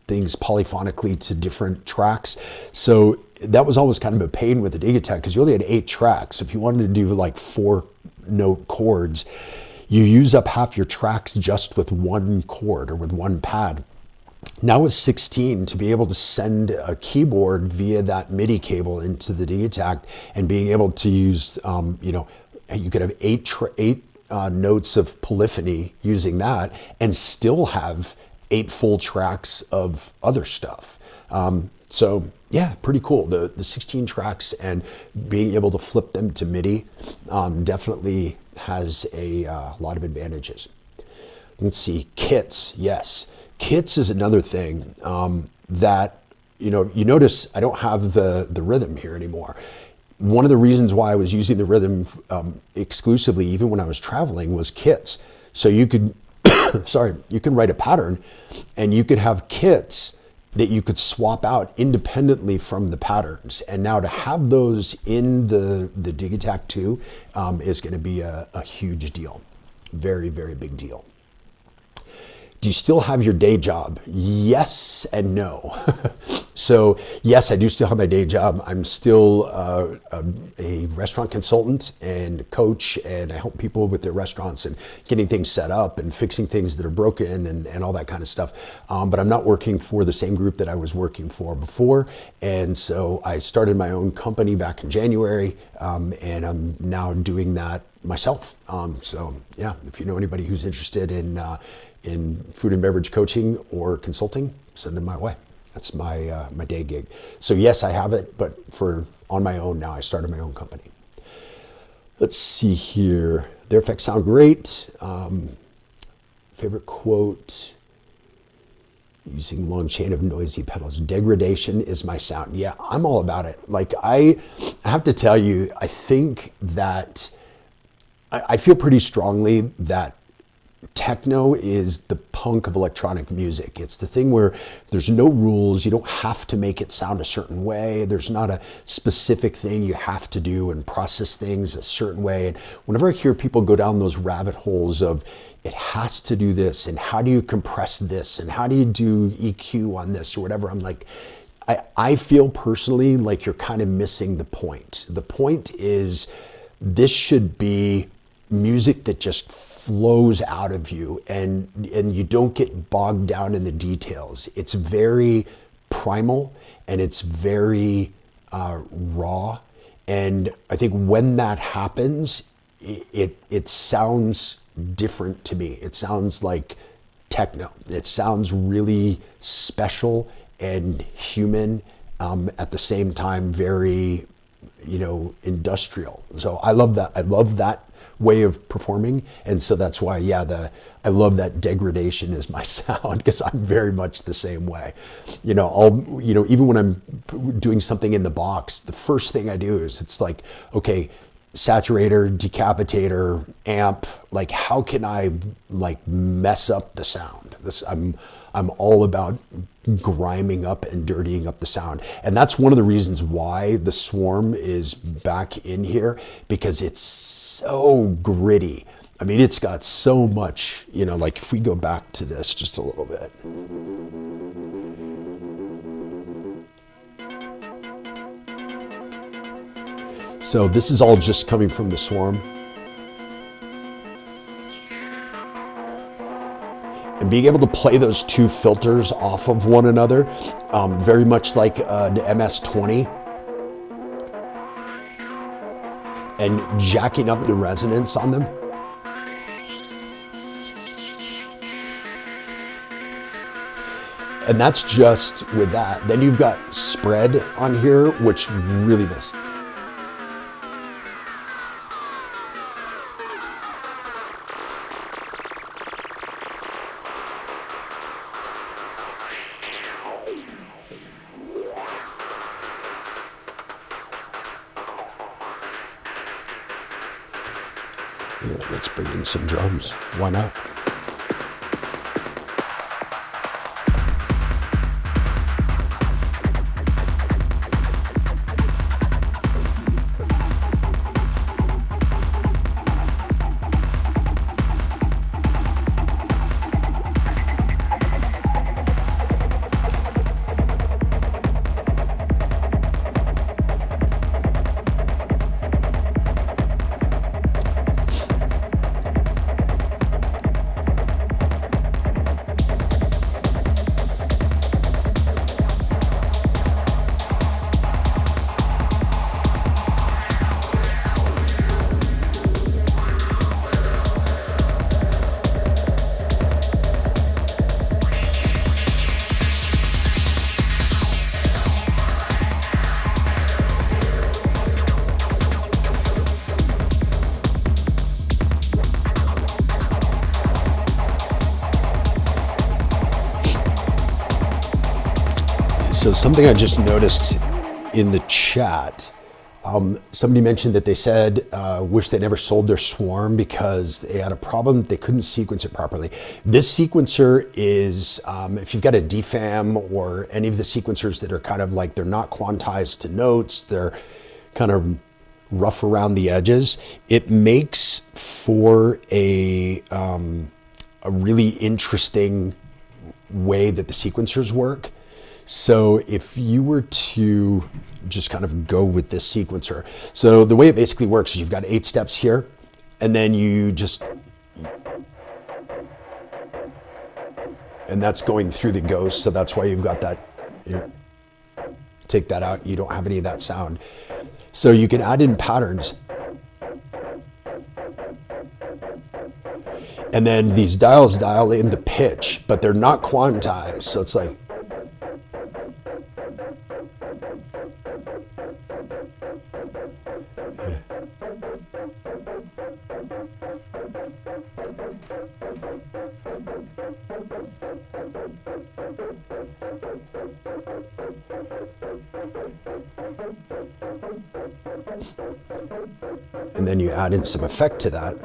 things polyphonically to different tracks. So that was always kind of a pain with the Digitakt, because you only had 8 tracks. If you wanted to do like 4-note chords, you use up half your tracks just with one chord or with one pad. Now with 16, to be able to send a keyboard via that MIDI cable into the Digitakt and being able to use, you could have 8 notes of polyphony using that and still have 8 full tracks of other stuff. So yeah, pretty cool. The 16 tracks and being able to flip them to MIDI definitely has a lot of advantages. Let's see, kits. Yes, kits is another thing that, you notice I don't have the rhythm here anymore. One of the reasons why I was using the rhythm exclusively, even when I was traveling, was kits. So you could, you can write a pattern and you could have kits that you could swap out independently from the patterns. And now to have those in the Digitakt 2 is going to be a huge deal. Very, very big deal. Do you still have your day job? Yes and no. So yes, I do still have my day job. I'm still a restaurant consultant and coach, and I help people with their restaurants and getting things set up and fixing things that are broken and all that kind of stuff. But I'm not working for the same group that I was working for before. And so I started my own company back in January, and I'm now doing that myself. So yeah, if you know anybody who's interested in food and beverage coaching or consulting, send them my way. That's my my day gig. So yes, I have it, but on my own now. I started my own company. Let's see here. Their effects sound great. Favorite quote: using long chain of noisy pedals. Degradation is my sound. Yeah, I'm all about it. Like I have to tell you, I think that I feel pretty strongly that techno is the punk of electronic music. It's the thing where there's no rules. You don't have to make it sound a certain way. There's not a specific thing you have to do and process things a certain way. And whenever I hear people go down those rabbit holes of it has to do this, and how do you compress this, and how do you do EQ on this or whatever, I'm like, I feel personally like you're kind of missing the point. The point is this should be music that just flows out of you, and you don't get bogged down in the details. It's very primal and it's very raw, and I think when that happens, it sounds different to me. It sounds like techno. It sounds really special and human, at the same time very, industrial. So I love that. I love that way of performing, and so that's why I love that degradation is my sound, because I'm very much the same way. Even when I'm doing something in the box, the first thing I do is it's like, okay, saturator, decapitator, amp, like how can I like mess up the sound? I'm all about griming up and dirtying up the sound. And that's one of the reasons why the Swarm is back in here, because it's so gritty. I mean, it's got so much, you know, like if we go back to this just a little bit. So this is all just coming from the Swarm. And being able to play those two filters off of one another, very much like an MS-20, and jacking up the resonance on them. And that's just with that. Then you've got spread on here, which really miss. Yeah, let's bring in some drums. Why not? So something I just noticed in the chat, somebody mentioned that they said, wish they never sold their Swarm because they had a problem, they couldn't sequence it properly. This sequencer is, if you've got a DFAM or any of the sequencers that are kind of like, they're not quantized to notes, they're kind of rough around the edges, it makes for a really interesting way that the sequencers work. So if you were to just kind of go with this sequencer, so the way it basically works is you've got 8 steps here, and then you just, and that's going through the ghost, so that's why you've got that, you take that out, you don't have any of that sound. So you can add in patterns. And then these dials dial in the pitch, but they're not quantized, so it's like, and then you add in some effect to that.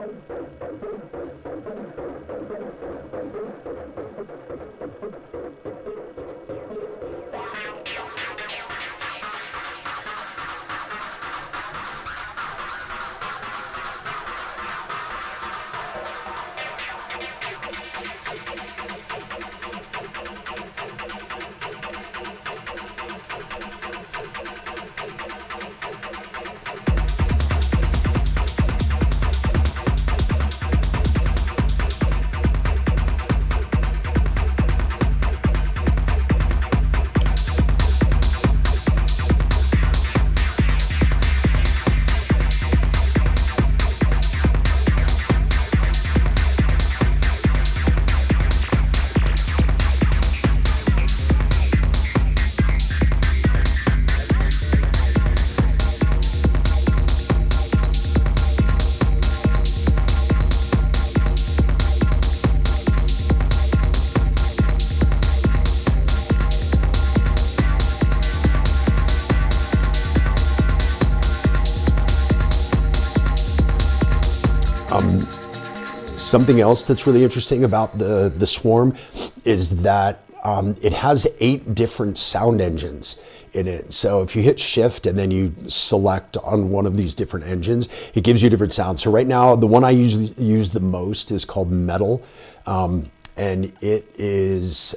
Something else that's really interesting about the Swarm is that it has 8 different sound engines in it. So if you hit shift and then you select on one of these different engines, it gives you different sounds. So right now, the one I usually use the most is called Metal. And it is,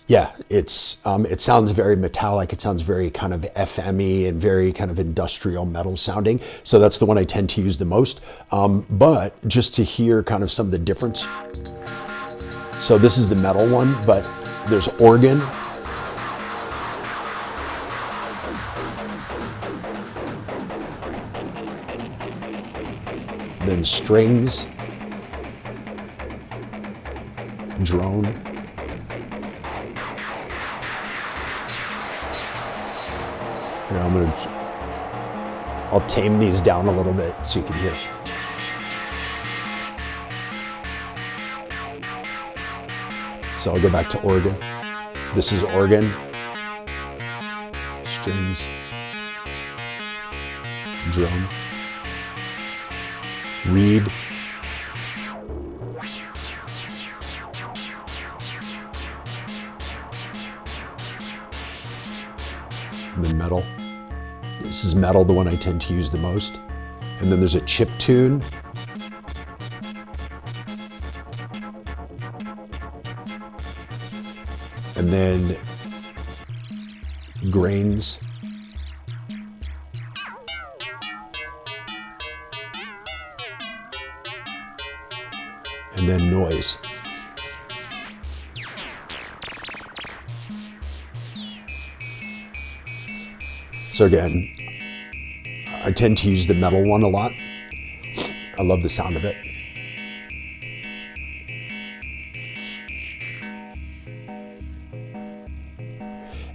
yeah, it sounds very metallic. It sounds very kind of FM-y and very kind of industrial metal sounding. So that's the one I tend to use the most. But just to hear kind of some of the difference. So this is the metal one, but there's organ. Then strings. Drone. Here, I'll tame these down a little bit so you can hear. So I'll go back to organ. This is organ, strings, drum, reed, and then metal. This is metal, the one I tend to use the most. And then there's a chip tune. And then grains. And then noise. So again, I tend to use the metal one a lot. I love the sound of it.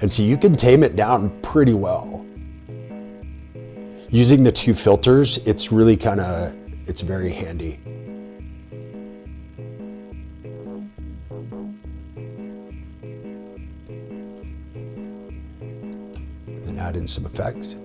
And so you can tame it down pretty well. Using the 2 filters, it's really it's very handy. And add in some effects.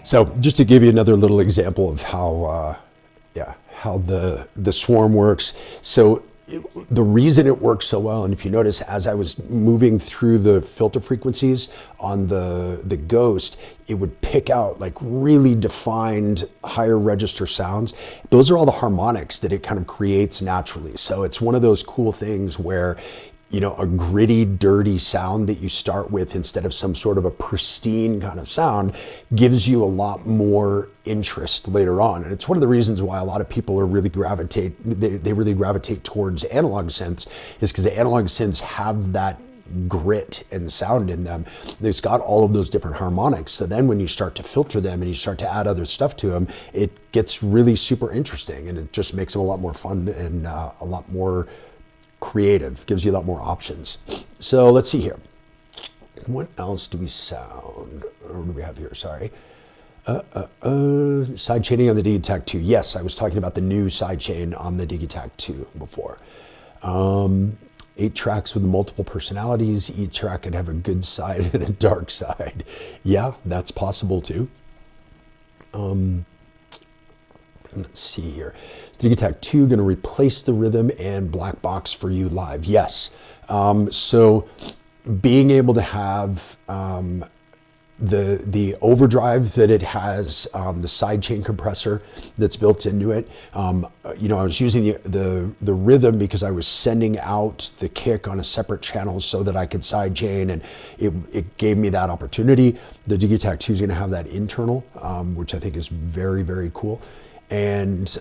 So just to give you another little example of how the swarm works. So the reason it works so well, and if you notice, as I was moving through the filter frequencies on the Ghost, it would pick out like really defined higher register sounds. Those are all the harmonics that it kind of creates naturally. So it's one of those cool things where, you know, a gritty, dirty sound that you start with instead of some sort of a pristine kind of sound gives you a lot more interest later on. And it's one of the reasons why a lot of people are really they really gravitate towards analog synths, is because the analog synths have that grit and sound in them. They've got all of those different harmonics. So then when you start to filter them and you start to add other stuff to them, it gets really super interesting, and it just makes them a lot more fun and a lot more creative, gives you a lot more options. So let's see here. What else do we sound? Or what do we have here? Sorry. Side chaining on the Digitakt 2. Yes, I was talking about the new side chain on the Digitakt 2 before. 8 tracks with multiple personalities. Each track can have a good side and a dark side. Yeah, that's possible too. Let's see here. Is Digitakt 2 going to replace the rhythm and black box for you live? Yes. So being able to have the overdrive that it has, the sidechain compressor that's built into it. You know, I was using the rhythm because I was sending out the kick on a separate channel so that I could sidechain, and it gave me that opportunity. The Digitakt 2 is going to have that internal, which I think is very, very cool. And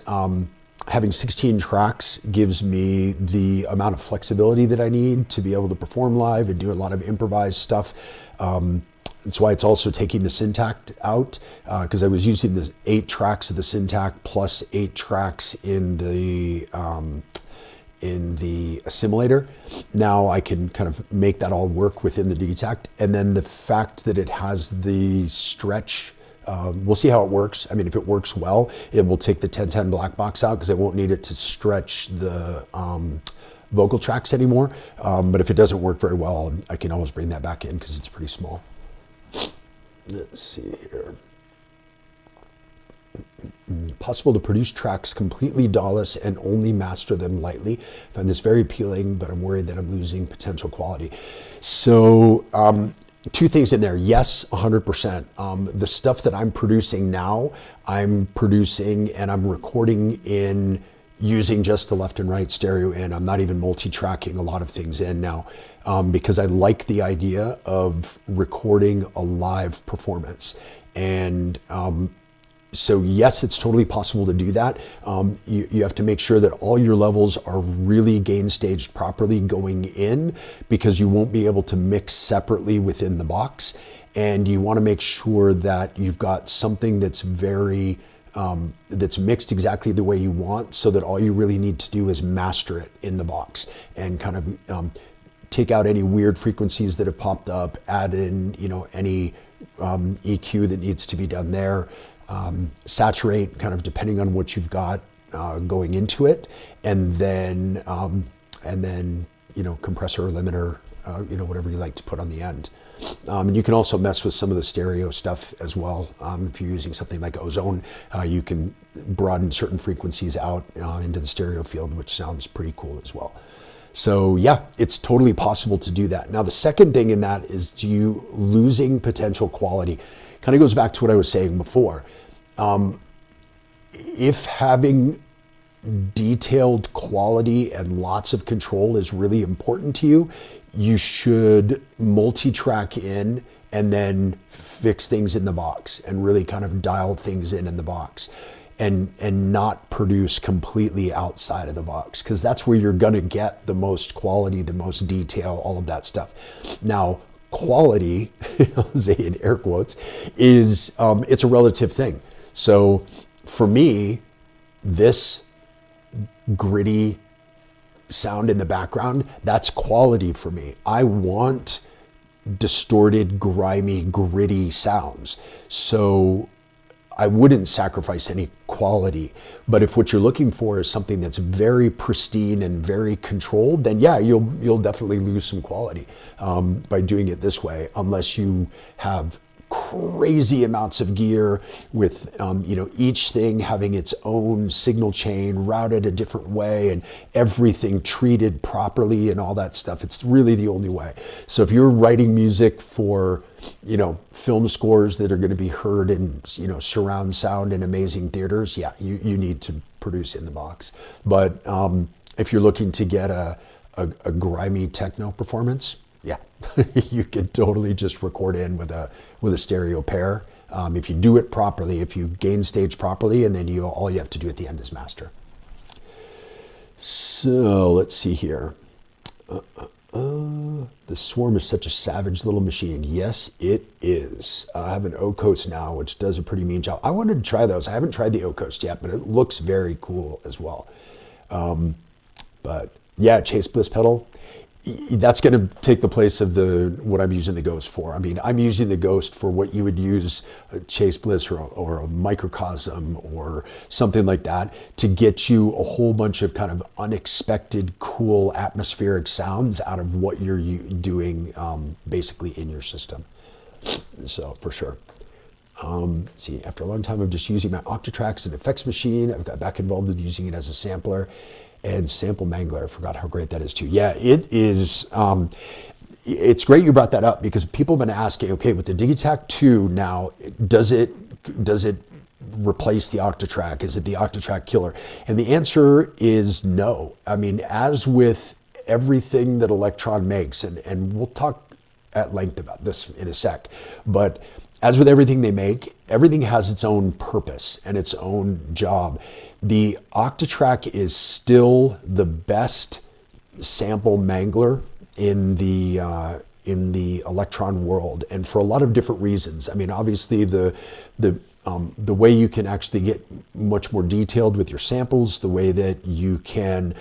having 16 tracks gives me the amount of flexibility that I need to be able to perform live and do a lot of improvised stuff. That's why it's also taking the Syntakt out, because I was using the 8 tracks of the Syntakt plus 8 tracks in the assimilator. Now I can kind of make that all work within the Digitakt. And then the fact that it has the stretch, we'll see how it works. I mean, if it works well, it will take the 1010 black box out because I won't need it to stretch the vocal tracks anymore. But if it doesn't work very well, I can always bring that back in because it's pretty small. Let's see here. Possible to produce tracks completely DAW-less and only master them lightly. I find this very appealing, but I'm worried that I'm losing potential quality. So, 2 things in there. Yes, 100%. The stuff that I'm producing now, I'm producing and I'm recording in using just the left and right stereo in. I'm not even multi-tracking a lot of things in now, because I like the idea of recording a live performance. And so yes, it's totally possible to do that. You have to make sure that all your levels are really gain staged properly going in, because you won't be able to mix separately within the box. And you want to make sure that you've got something that's very that's mixed exactly the way you want, so that all you really need to do is master it in the box and kind of take out any weird frequencies that have popped up, add in, you know, any EQ that needs to be done there, saturate kind of depending on what you've got going into it, and then you know, compressor or limiter, you know, whatever you like to put on the end. And you can also mess with some of the stereo stuff as well. If you're using something like Ozone, you can broaden certain frequencies out into the stereo field, which sounds pretty cool as well. So yeah, it's totally possible to do that. Now, the second thing in that is you losing potential quality. Kind of goes back to what I was saying before. If having detailed quality and lots of control is really important to you, you should multi-track in and then fix things in the box and really kind of dial things in the box, and not produce completely outside of the box, because that's where you're going to get the most quality, the most detail, all of that stuff. Now, quality, I'll say in air quotes, is it's a relative thing. So for me, this gritty sound in the background, that's quality for me. I want distorted, grimy, gritty sounds. So I wouldn't sacrifice any quality. But if what you're looking for is something that's very pristine and very controlled, then yeah, you'll definitely lose some quality by doing it this way, unless you have crazy amounts of gear with you know, each thing having its own signal chain routed a different way and everything treated properly and all that stuff. It's really the only way. So if you're writing music for, you know, film scores that are going to be heard in, you know, surround sound in amazing theaters, yeah, you need to produce in the box. But if you're looking to get a grimy techno performance, yeah, you can totally just record in with a stereo pair. If you do it properly, if you gain stage properly, and then all you have to do at the end is master. So let's see here. The Swarm is such a savage little machine. Yes, it is. I have an O-Coast now, which does a pretty mean job. I wanted to try those. I haven't tried the O-Coast yet, but it looks very cool as well. But yeah, Chase Bliss pedal. That's going to take the place of what I'm using the Ghost for. I mean, I'm using the Ghost for what you would use a Chase Bliss or a Microcosm or something like that, to get you a whole bunch of kind of unexpected, cool, atmospheric sounds out of what you're doing basically in your system. So for sure. Let's see, after a long time of just using my Octatrack as an effects machine, I've got back involved with using it as a sampler. And Sample Mangler, I forgot how great that is too. Yeah, it is. it's great you brought that up, because people have been asking, okay, with the Digitakt 2 now, does it replace the Octatrack? Is it the Octatrack killer? And the answer is no. I mean, as with everything that Electron makes, and we'll talk at length about this in a sec, but as with everything they make, everything has its own purpose and its own job. The Octatrack is still the best sample mangler in the Electron world, and for a lot of different reasons. I mean, obviously the way you can actually get much more detailed with your samples, the way that you can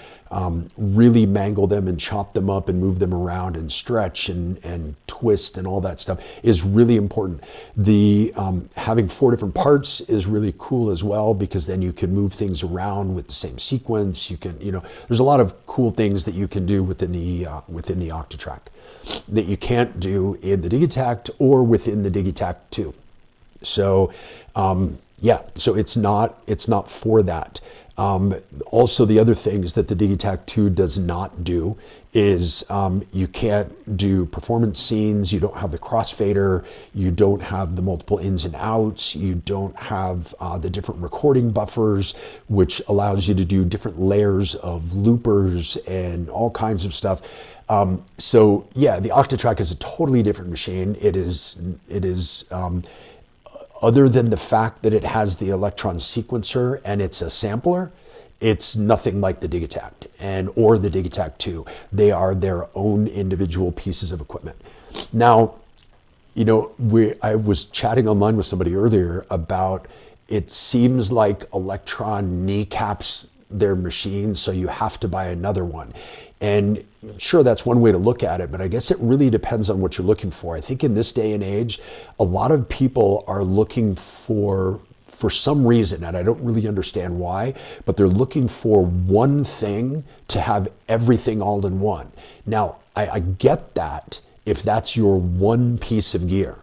really mangle them and chop them up and move them around and stretch and twist and all that stuff is really important. The having 4 different parts is really cool as well, because then you can move things around with the same sequence. You can, there's a lot of cool things that you can do within the Octatrack that you can't do in the Digitakt or within the Digitakt 2. So yeah, so it's not for that. Also, the other things that the Digitakt 2 does not do is you can't do performance scenes, you don't have the crossfader, you don't have the multiple ins and outs, you don't have the different recording buffers, which allows you to do different layers of loopers and all kinds of stuff. So yeah, the Octatrack is a totally different machine. It is other than the fact that it has the Electron sequencer and it's a sampler, it's nothing like the Digitakt or the Digitakt 2. They are their own individual pieces of equipment. Now, I was chatting online with somebody earlier about, it seems like Electron kneecaps their machine, so you have to buy another one. And sure, that's one way to look at it, but I guess it really depends on what you're looking for. I think in this day and age, a lot of people are looking for some reason, and I don't really understand why, but they're looking for one thing to have everything all in one. Now, I get that if that's your one piece of gear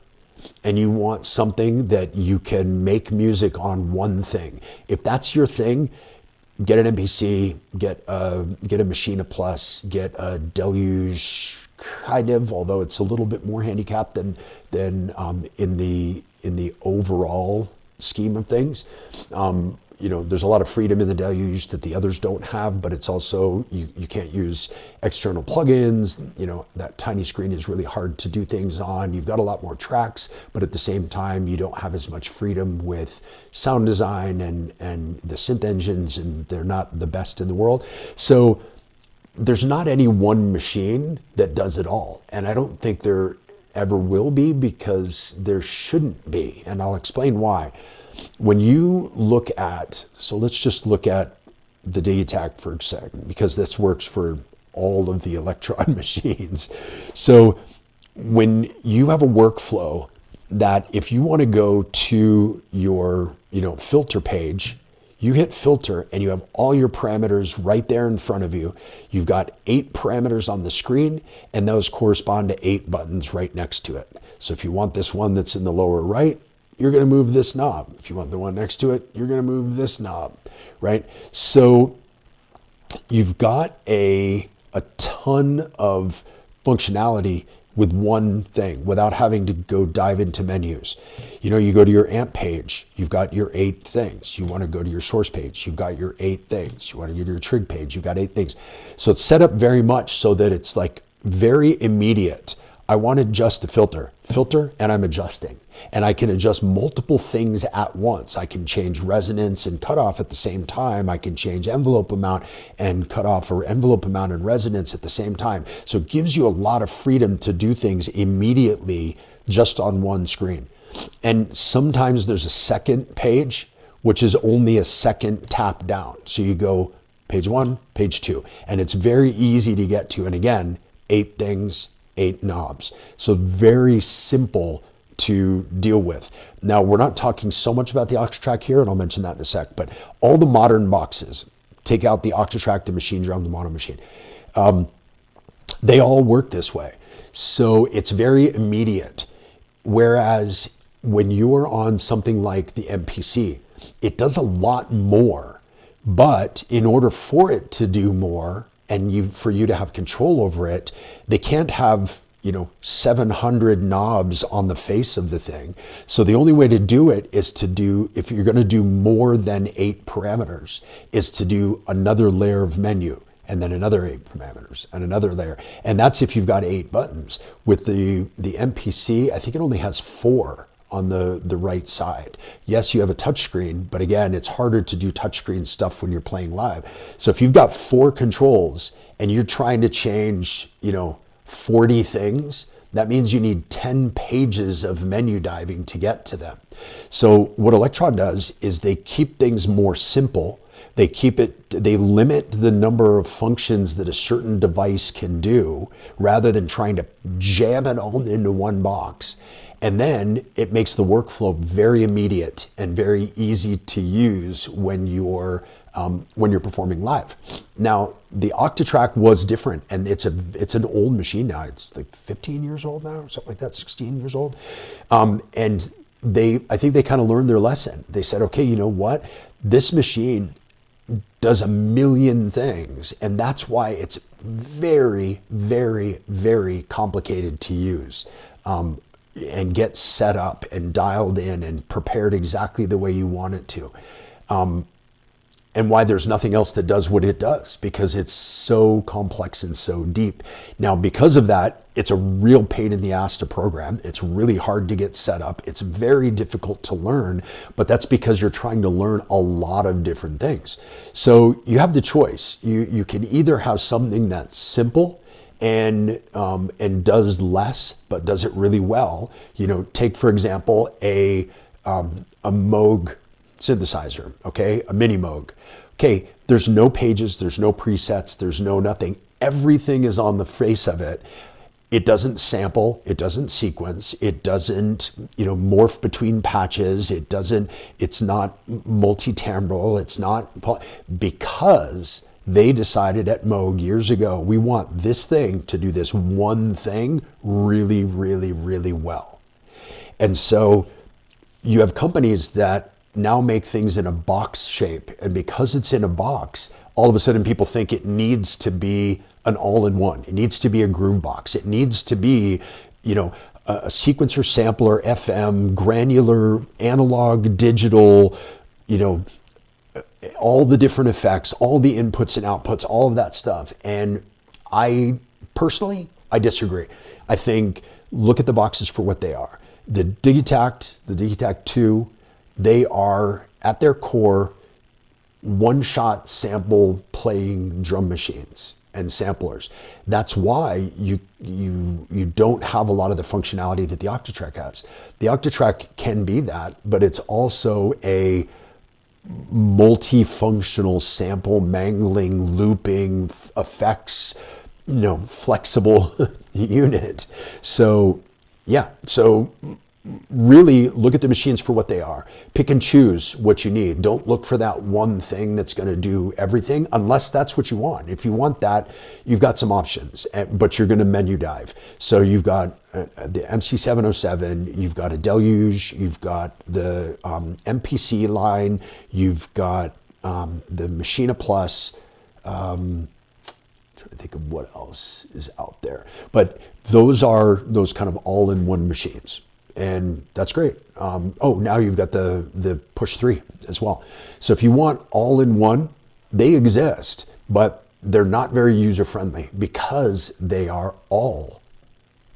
and you want something that you can make music on one thing. If that's your thing, get an MPC, get a Machina Plus, get a Deluge, kind of, although it's a little bit more handicapped than in the overall scheme of things. There's a lot of freedom in the Deluge that the others don't have, but it's also, you can't use external plugins. That tiny screen is really hard to do things on. You've got a lot more tracks, but at the same time, you don't have as much freedom with sound design and the synth engines, and they're not the best in the world. So there's not any one machine that does it all. And I don't think there ever will be, because there shouldn't be. And I'll explain why. When you look at, so let's just look at the Digitakt for a second, because this works for all of the Electron machines. So when you have a workflow that if you want to go to your, filter page, you hit filter and you have all your parameters right there in front of you. You've got 8 parameters on the screen, and those correspond to 8 buttons right next to it. So if you want this one that's in the lower right, you're going to move this knob. If you want the one next to it, you're going to move this knob, right? So you've got a ton of functionality with one thing without having to go dive into menus. You go to your amp page, you've got your 8 things. You want to go to your source page, you've got your 8 things. You want to go to your trig page, you've got 8 things. So it's set up very much so that it's like very immediate. I want to adjust the filter, and I'm adjusting. And I can adjust multiple things at once. I can change resonance and cutoff at the same time. I can change envelope amount and cutoff, or envelope amount and resonance at the same time. So it gives you a lot of freedom to do things immediately just on one screen. And sometimes there's a second page, which is only a second tap down. So you go page 1, page 2, and it's very easy to get to. And again, 8 things, 8 knobs. So very simple to deal with. Now, we're not talking so much about the Octatrack here, and I'll mention that in a sec, but all the modern boxes, take out the Octatrack, the Machine Drum, the Mono Machine, they all work this way. So it's very immediate. Whereas when you're on something like the MPC, it does a lot more, but in order for it to do more, and for you to have control over it, they can't have 700 knobs on the face of the thing. So the only way to do it is to do, if you're going to do more than 8 parameters, is to do another layer of menu and then another 8 parameters and another layer. And that's if you've got 8 buttons. With the MPC, I think it only has 4 on the right side. Yes, you have a touchscreen, but again, it's harder to do touchscreen stuff when you're playing live. So if you've got 4 controls and you're trying to change, 40 things, that means you need 10 pages of menu diving to get to them. So what Electron does is they keep things more simple. They limit the number of functions that a certain device can do rather than trying to jam it all into one box. And then it makes the workflow very immediate and very easy to use when you're performing live. Now, the Octatrack was different, and it's an old machine now. It's like 15 years old now, or something like that, 16 years old. And I think they kind of learned their lesson. They said, okay, you know what? This machine does a million things, and that's why it's very, very, very complicated to use. And get set up and dialed in and prepared exactly the way you want it to. And why there's nothing else that does what it does, because it's so complex and so deep. Now, because of that, it's a real pain in the ass to program. It's really hard to get set up. It's very difficult to learn, but that's because you're trying to learn a lot of different things. So you have the choice. You can either have something that's simple and does less, but does it really well. Take, for example, a Moog synthesizer, okay? A mini Moog. Okay, there's no pages, there's no presets, there's no nothing. Everything is on the face of it. It doesn't sample, it doesn't sequence, it doesn't, morph between patches, it's not multi-timbral, it's not, because they decided at Moog years ago, we want this thing to do this one thing really, really, really well. And so you have companies that now make things in a box shape. And because it's in a box, all of a sudden people think it needs to be an all-in-one. It needs to be a groove box. It needs to be, a sequencer, sampler, FM, granular, analog, digital, all the different effects, all the inputs and outputs, all of that stuff. And I disagree. I think, look at the boxes for what they are. The Digitakt 2, they are at their core one-shot sample playing drum machines and samplers. That's why you don't have a lot of the functionality that the Octatrack has. The Octatrack can be that, but it's also a multifunctional sample mangling, looping, effects, flexible unit. So yeah, so really look at the machines for what they are. Pick and choose what you need. Don't look for that one thing that's going to do everything, unless that's what you want. If you want that, you've got some options, but you're going to menu dive. So you've got the MC707, you've got a Deluge, you've got the MPC line, you've got the Machina Plus, trying to think of what else is out there. But those are those kind of all-in-one machines. And that's great. Now you've got the Push 3 as well. So if you want all-in-one, they exist, but they're not very user-friendly because they are all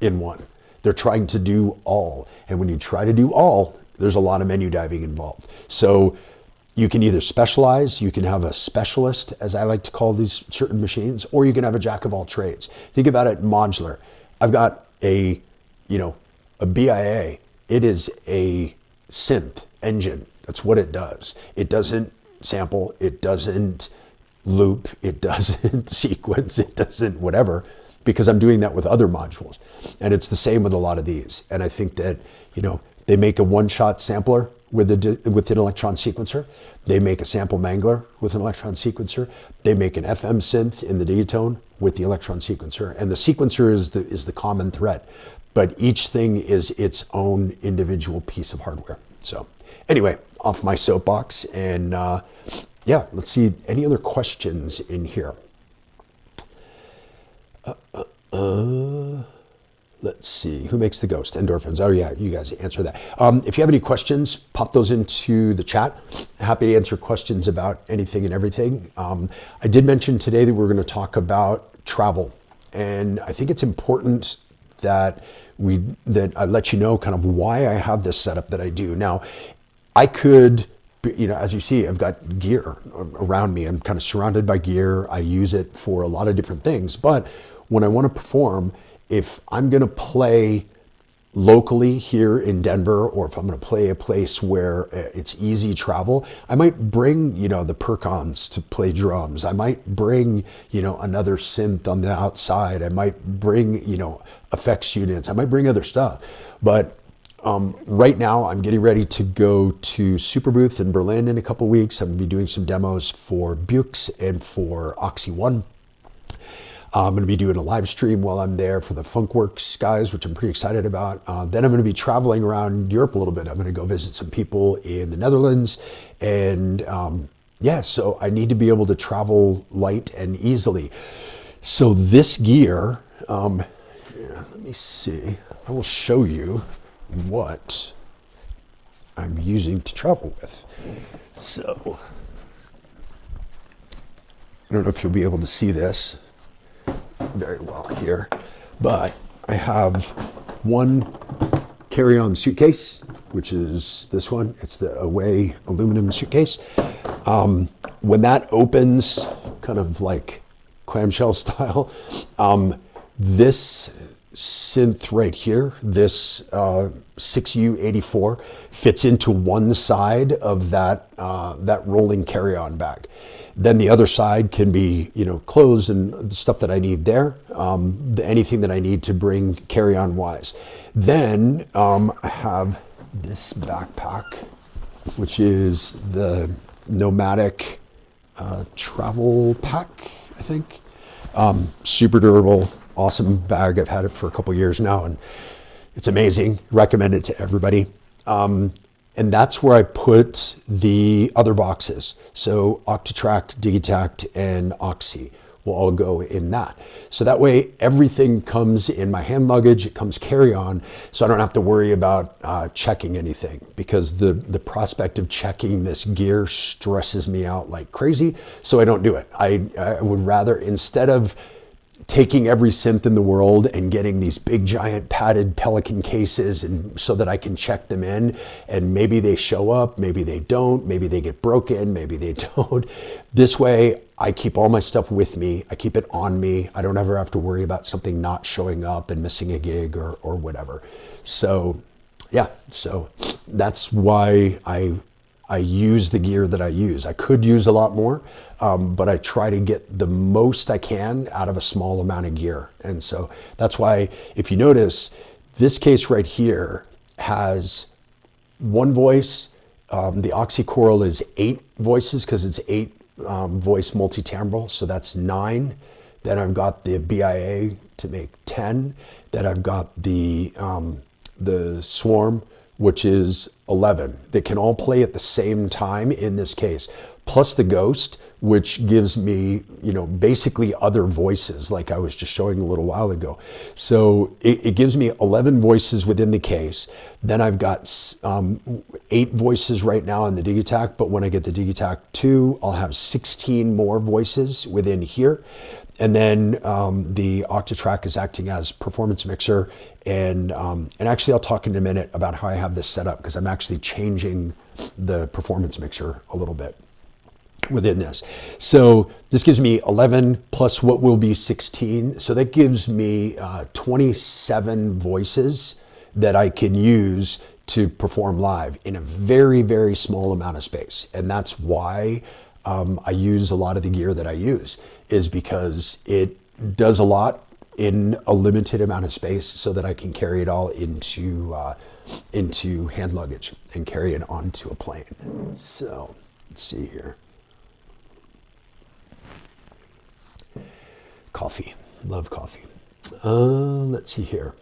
in one. They're trying to do all. And when you try to do all, there's a lot of menu diving involved. So you can either specialize, you can have a specialist, as I like to call these certain machines, or you can have a jack of all trades. Think about it modular. I've got a BIA. It is a synth engine. That's what it does. It doesn't sample, it doesn't loop, it doesn't sequence, it doesn't whatever, because I'm doing that with other modules. And it's the same with a lot of these. And I think that, they make a one-shot sampler with an electron sequencer. They make a sample mangler with an electron sequencer. They make an FM synth in the Digitone with the electron sequencer. And the sequencer is the common thread. But each thing is its own individual piece of hardware. So anyway, off my soapbox. And let's see, any other questions in here? Let's see, who makes the ghost? Endorphins. Oh yeah, you guys answer that. If you have any questions, pop those into the chat. Happy to answer questions about anything and everything. I did mention today that we're going to talk about travel, and I think it's important that I let you know kind of why I have this setup that I do. Now, I could, as you see, I've got gear around me. I'm kind of surrounded by gear. I use it for a lot of different things, but when I want to perform, if I'm going to play locally here in Denver, or if I'm going to play a place where it's easy travel, I might bring, the percons to play drums. I might bring, another synth on the outside. I might bring, effects units. I might bring other stuff. But right now I'm getting ready to go to Superbooth in Berlin in a couple weeks. I'm going to be doing some demos for Bukes and for Oxy One. I'm going to be doing a live stream while I'm there for the Funkworks guys, which I'm pretty excited about. Then I'm going to be traveling around Europe a little bit. I'm going to go visit some people in the Netherlands. And so I need to be able to travel light and easily. So this gear, let me see, I will show you what I'm using to travel with. So I don't know if you'll be able to see this very well here, but I have one carry-on suitcase, which is this one. It's the Away aluminum suitcase. When that opens, kind of like clamshell style, this synth right here, this 6U84, fits into one side of that rolling carry-on bag. Then the other side can be, clothes and stuff that I need there, anything that I need to bring carry-on wise. Then I have this backpack, which is the Nomadic travel pack, I think. Super durable, awesome bag. I've had it for a couple years now, and it's amazing. Recommend it to everybody. And that's where I put the other boxes. So Octatrack, Digitakt, and Oxy will all go in that. So that way everything comes in my hand luggage, it comes carry-on, so I don't have to worry about checking anything, because the prospect of checking this gear stresses me out like crazy, so I don't do it. I would rather, instead of taking every synth in the world and getting these big giant padded Pelican cases, and so that I can check them in, and maybe they show up, maybe they don't, maybe they get broken, maybe they don't. This way I keep all my stuff with me, I keep it on me, I don't ever have to worry about something not showing up and missing a gig or whatever. So yeah, so that's why I use the gear that I use. I could use a lot more, but I try to get the most I can out of a small amount of gear. And so that's why, if you notice, this case right here has one voice. The Oxy Choral is 8 voices because it's 8 voice multi-timbral, so that's 9. Then I've got the BIA to make 10. Then I've got the Swarm, which is 11, that can all play at the same time in this case, plus the Ghost, which gives me, basically other voices, like I was just showing a little while ago. So it gives me 11 voices within the case. Then I've got 8 voices right now in the Digitakt, but when I get the Digitakt 2, I'll have 16 more voices within here. And then the Octatrack is acting as performance mixer. And actually, I'll talk in a minute about how I have this set up, because I'm actually changing the performance mixer a little bit within this. So this gives me 11 plus what will be 16. So that gives me 27 voices that I can use to perform live in a very, very small amount of space. And that's why I use a lot of the gear that I use, is because it does a lot in a limited amount of space, so that I can carry it all into hand luggage and carry it onto a plane. So let's see here. Coffee, love coffee. Let's see here.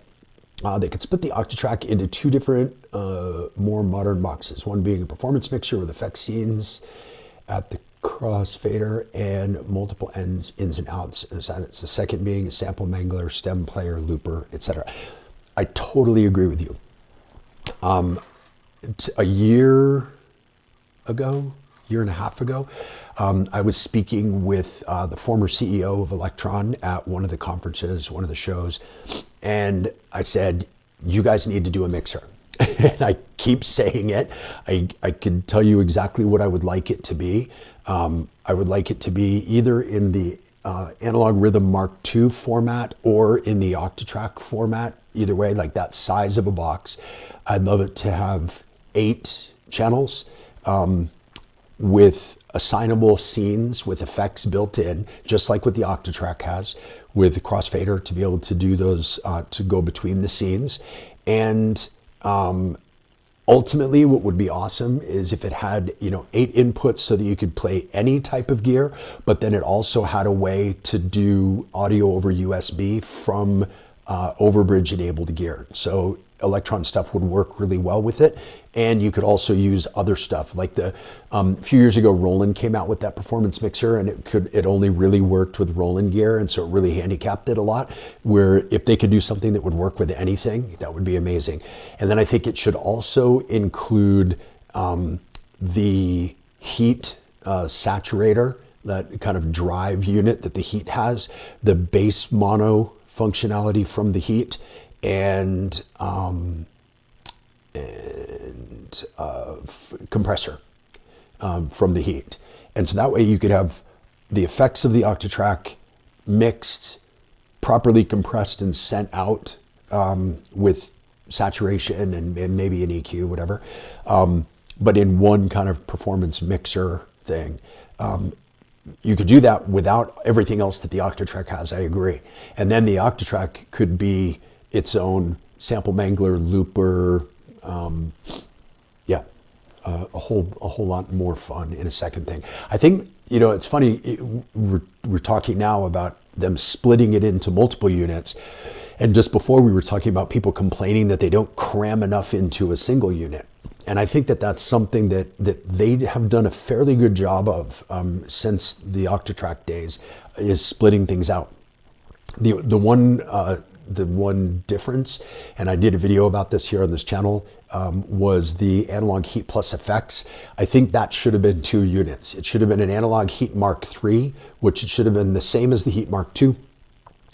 They could split the Octatrack into 2 different, more modern boxes. One being a performance mixer with effect scenes at the crossfader and multiple ins and outs. It's the second being a sample mangler, stem player, looper, etc. I totally agree with you. A year ago, year and a half ago, I was speaking with the former CEO of Electron at one of the conferences, one of the shows, and I said, you guys need to do a mixer. And I keep saying it. I can tell you exactly what I would like it to be. I would like it to be either in the Analog Rhythm Mark II format or in the Octatrack format. Either way, like that size of a box. I'd love it to have 8 channels with assignable scenes with effects built in, just like what the Octatrack has, with the crossfader to be able to do those, to go between the scenes. And ultimately, what would be awesome is if it had, 8 inputs so that you could play any type of gear, but then it also had a way to do audio over USB from overbridge enabled gear. So Electron stuff would work really well with it. And you could also use other stuff like the, a few years ago, Roland came out with that performance mixer, and it only really worked with Roland gear. And so it really handicapped it a lot, where if they could do something that would work with anything, that would be amazing. And then I think it should also include the heat saturator, that kind of drive unit that the heat has, the bass mono functionality from the heat, and compressor from the heat. And so that way you could have the effects of the Octatrack mixed, properly compressed and sent out with saturation and maybe an EQ, whatever, but in one kind of performance mixer thing. You could do that without everything else that the Octatrack has, I agree. And then the Octatrack could be its own sample mangler, looper, a whole lot more fun in a second thing. I think, it's funny, we're talking now about them splitting it into multiple units. And just before we were talking about people complaining that they don't cram enough into a single unit. And I think that that's something that they have done a fairly good job of since the Octatrack days, is splitting things out. The one difference, and I did a video about this here on this channel, was the Analog Heat Plus effects. I think that should have been 2 units. It should have been an Analog Heat Mark III, which it should have been the same as the Heat Mark II,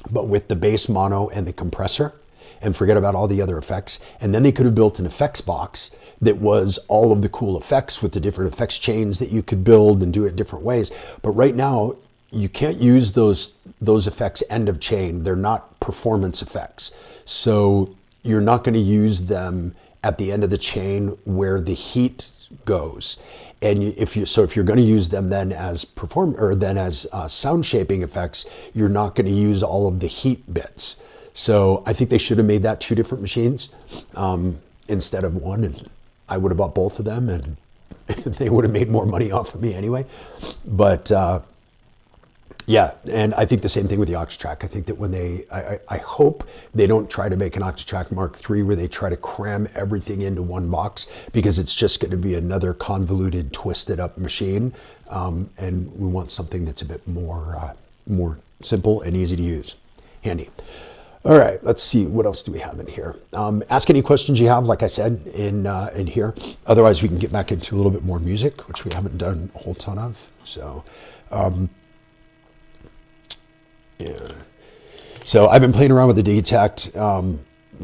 but with the bass mono and the compressor, and forget about all the other effects. And then they could have built an effects box that was all of the cool effects with the different effects chains that you could build and do it different ways. But right now, you can't use those effects end of chain. They're not performance effects. So you're not going to use them at the end of the chain where the heat goes. And if you're going to use them then as sound shaping effects, you're not going to use all of the heat bits. So I think they should have made that 2 different machines instead of one, and I would have bought both of them, and they would have made more money off of me anyway. But yeah, and I think the same thing with the Octatrack. I think that when I hope they don't try to make an Octatrack Mark III where they try to cram everything into one box, because it's just going to be another convoluted, twisted up machine. And we want something that's a bit more simple and easy to use, handy. All right, let's see, what else do we have in here? Ask any questions you have, like I said, in here. Otherwise, we can get back into a little bit more music, which we haven't done a whole ton of. So, yeah. So I've been playing around with the Digitakt,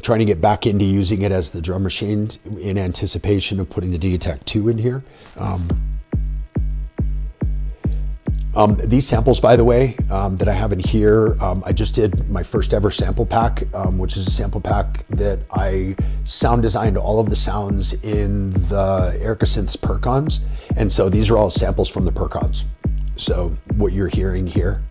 trying to get back into using it as the drum machine in anticipation of putting the Digitakt 2 in here. These samples, by the way, that I have in here, I just did my first ever sample pack, which is a sample pack that I sound designed all of the sounds in the Erica Synths Percons. And so these are all samples from the Percons. So what you're hearing here.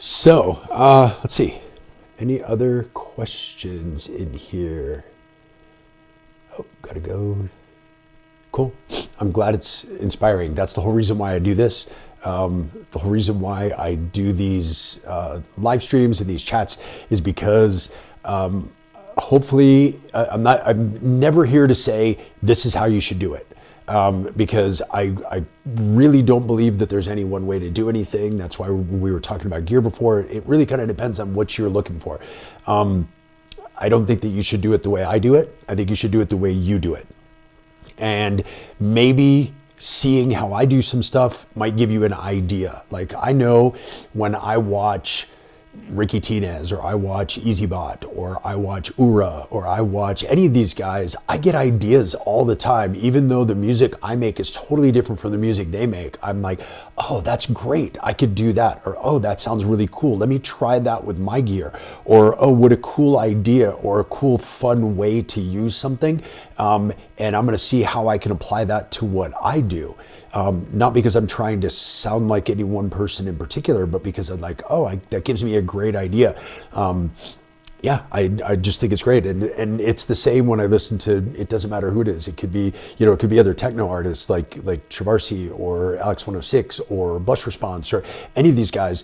So, let's see. Any other questions in here? Oh, gotta go. Cool. I'm glad it's inspiring. That's the whole reason why I do this. The whole reason why I do these live streams and these chats is because hopefully I'm never here to say this is how you should do it. Because I really don't believe that there's any one way to do anything. That's why when we were talking about gear before, it really kind of depends on what you're looking for. I don't think that you should do it the way I do it. I think you should do it the way you do it. And maybe seeing how I do some stuff might give you an idea. Like I know when I watch Ricky Tinez, or I watch EasyBot, or I watch Ura, or I watch any of these guys, I get ideas all the time. Even though the music I make is totally different from the music they make, I'm like, oh, that's great, I could do that. Or, oh, that sounds really cool, let me try that with my gear. Or, oh, what a cool idea, or a cool fun way to use something. And I'm gonna see how I can apply that to what I do. Not because I'm trying to sound like any one person in particular, but because I'm like, oh, that gives me a great idea. Yeah, I just think it's great. And it's the same when I listen to, it doesn't matter who it is. It could be, it could be other techno artists like Travarsi or Alex 106 or Blush Response or any of these guys.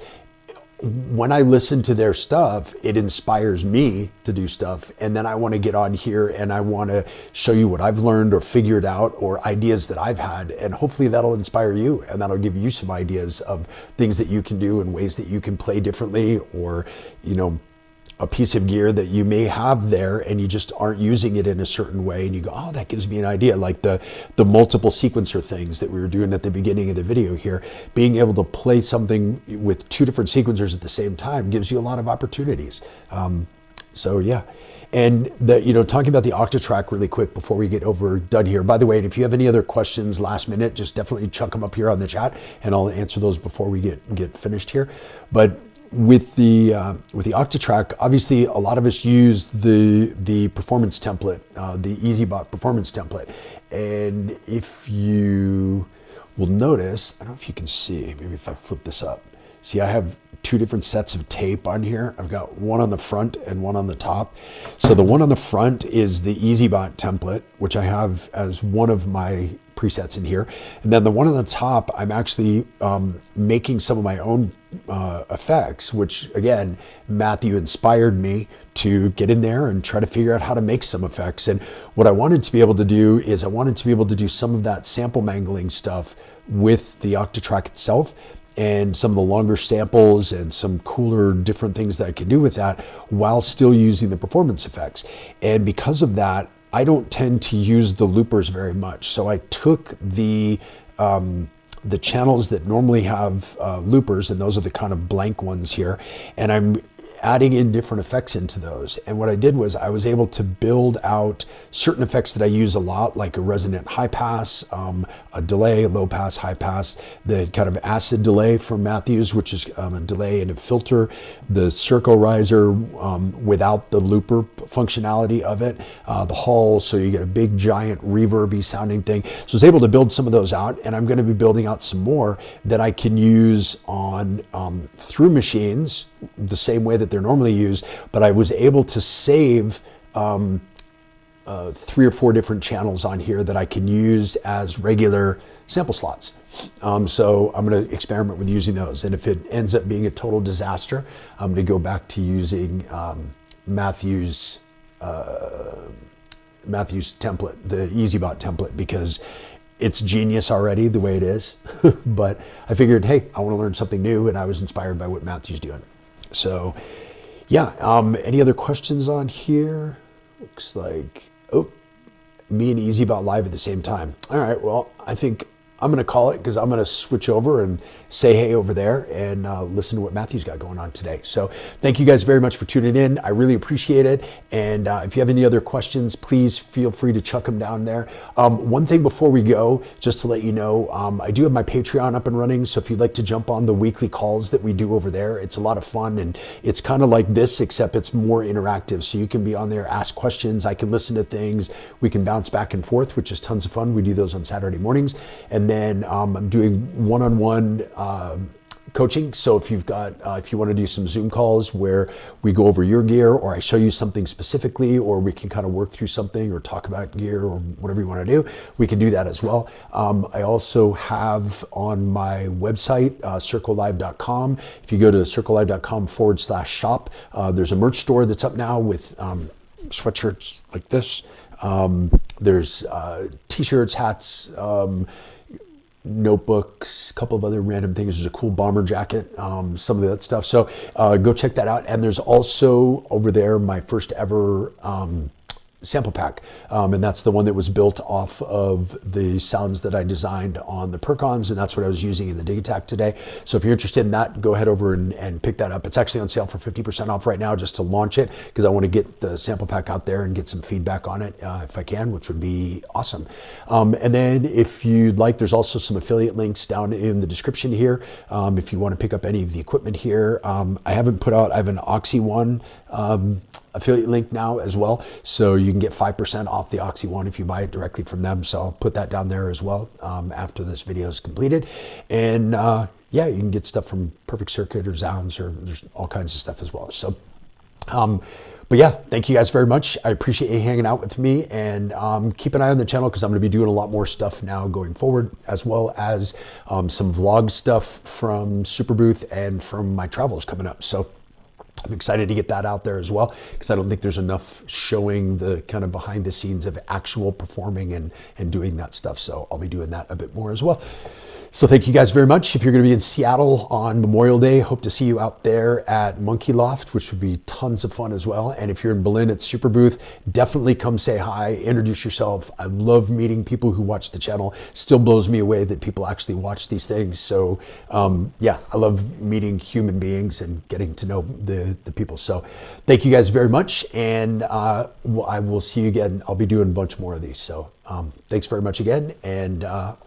When I listen to their stuff, it inspires me to do stuff. And then I want to get on here and I want to show you what I've learned or figured out or ideas that I've had. And hopefully that'll inspire you and that'll give you some ideas of things that you can do and ways that you can play differently, or, a piece of gear that you may have there and you just aren't using it in a certain way, and you go, oh, that gives me an idea. Like the multiple sequencer things that we were doing at the beginning of the video here, being able to play something with two different sequencers at the same time gives you a lot of opportunities. So yeah. And talking about the Octatrack really quick before we get done here. By the way, if you have any other questions last minute, just definitely chuck them up here on the chat and I'll answer those before we get finished here. But with the Octatrack, obviously a lot of us use the performance template, the EasyBot performance template. And if you will notice, I don't know if you can see, maybe if I flip this up. See, I have two different sets of tape on here. I've got one on the front and one on the top. So the one on the front is the EasyBot template, which I have as one of my presets in here. And then the one on the top, I'm actually making some of my own effects, which again, Matthew inspired me to get in there and try to figure out how to make some effects. And what I wanted to be able to do is I wanted to be able to do some of that sample mangling stuff with the Octatrack itself, and some of the longer samples and some cooler different things that I can do with that while still using the performance effects. And because of that, I don't tend to use the loopers very much. So I took the channels that normally have loopers, and those are the kind of blank ones here, and I'm adding in different effects into those. And what I did was I was able to build out certain effects that I use a lot, like a resonant high pass, a delay, low pass, high pass, the kind of acid delay from Matthews, which is a delay and a filter, the circle riser without the looper functionality of it, the Hall, so you get a big giant reverby sounding thing. So I was able to build some of those out, and I'm going to be building out some more that I can use on through machines the same way that they're normally used, but I was able to save 3 or 4 different channels on here that I can use as regular sample slots. So I'm going to experiment with using those, and if it ends up being a total disaster, I'm going to go back to using Matthew's template, the EasyBot template, because it's genius already the way it is. But I figured, hey, I want to learn something new, and I was inspired by what Matthew's doing. So yeah, any other questions on here? Looks like, oh, me and EasyBot live at the same time. All right, well, I think I'm going to call it, because I'm going to switch over and say hey over there and listen to what Matthew's got going on today. So thank you guys very much for tuning in. I really appreciate it. And if you have any other questions, please feel free to chuck them down there. One thing before we go, just to let you know, I do have my Patreon up and running. So if you'd like to jump on the weekly calls that we do over there, it's a lot of fun, and it's kind of like this, except it's more interactive. So you can be on there, ask questions. I can listen to things. We can bounce back and forth, which is tons of fun. We do those on Saturday mornings. And then I'm doing one-on-one coaching. So if you've got, if you want to do some Zoom calls where we go over your gear, or I show you something specifically, or we can kind of work through something or talk about gear or whatever you want to do, we can do that as well. I also have on my website, circlelive.com. If you go to circlelive.com/shop, there's a merch store that's up now with sweatshirts like this. There's t-shirts, hats, notebooks, a couple of other random things. There's a cool bomber jacket, some of that stuff. So go check that out. And there's also over there my first ever sample pack, and that's the one that was built off of the sounds that I designed on the Percons, and that's what I was using in the Digitakt today. So if you're interested in that, go ahead over and pick that up. It's actually on sale for 50% off right now, just to launch it, because I want to get the sample pack out there and get some feedback on it if I can, which would be awesome. And then if you'd like, there's also some affiliate links down in the description here. If you want to pick up any of the equipment here, I have an Oxy One affiliate link now as well, so you can get 5% off the Oxy One if you buy it directly from them. So I'll put that down there as well after this video is completed. And yeah, you can get stuff from Perfect Circuit or Zounds, or there's all kinds of stuff as well. So but yeah, thank you guys very much. I appreciate you hanging out with me, and keep an eye on the channel, because I'm going to be doing a lot more stuff now going forward, as well as some vlog stuff from Superbooth and from my travels coming up. So I'm excited to get that out there as well, because I don't think there's enough showing the kind of behind the scenes of actual performing and doing that stuff. So I'll be doing that a bit more as well. So thank you guys very much. If you're going to be in Seattle on Memorial Day, hope to see you out there at Monkey Loft, which would be tons of fun as well. And if you're in Berlin at Superbooth, definitely come say hi, introduce yourself. I love meeting people who watch the channel. Still blows me away that people actually watch these things. So yeah, I love meeting human beings and getting to know the people. So thank you guys very much. And I will see you again. I'll be doing a bunch more of these. So thanks very much again. And I'll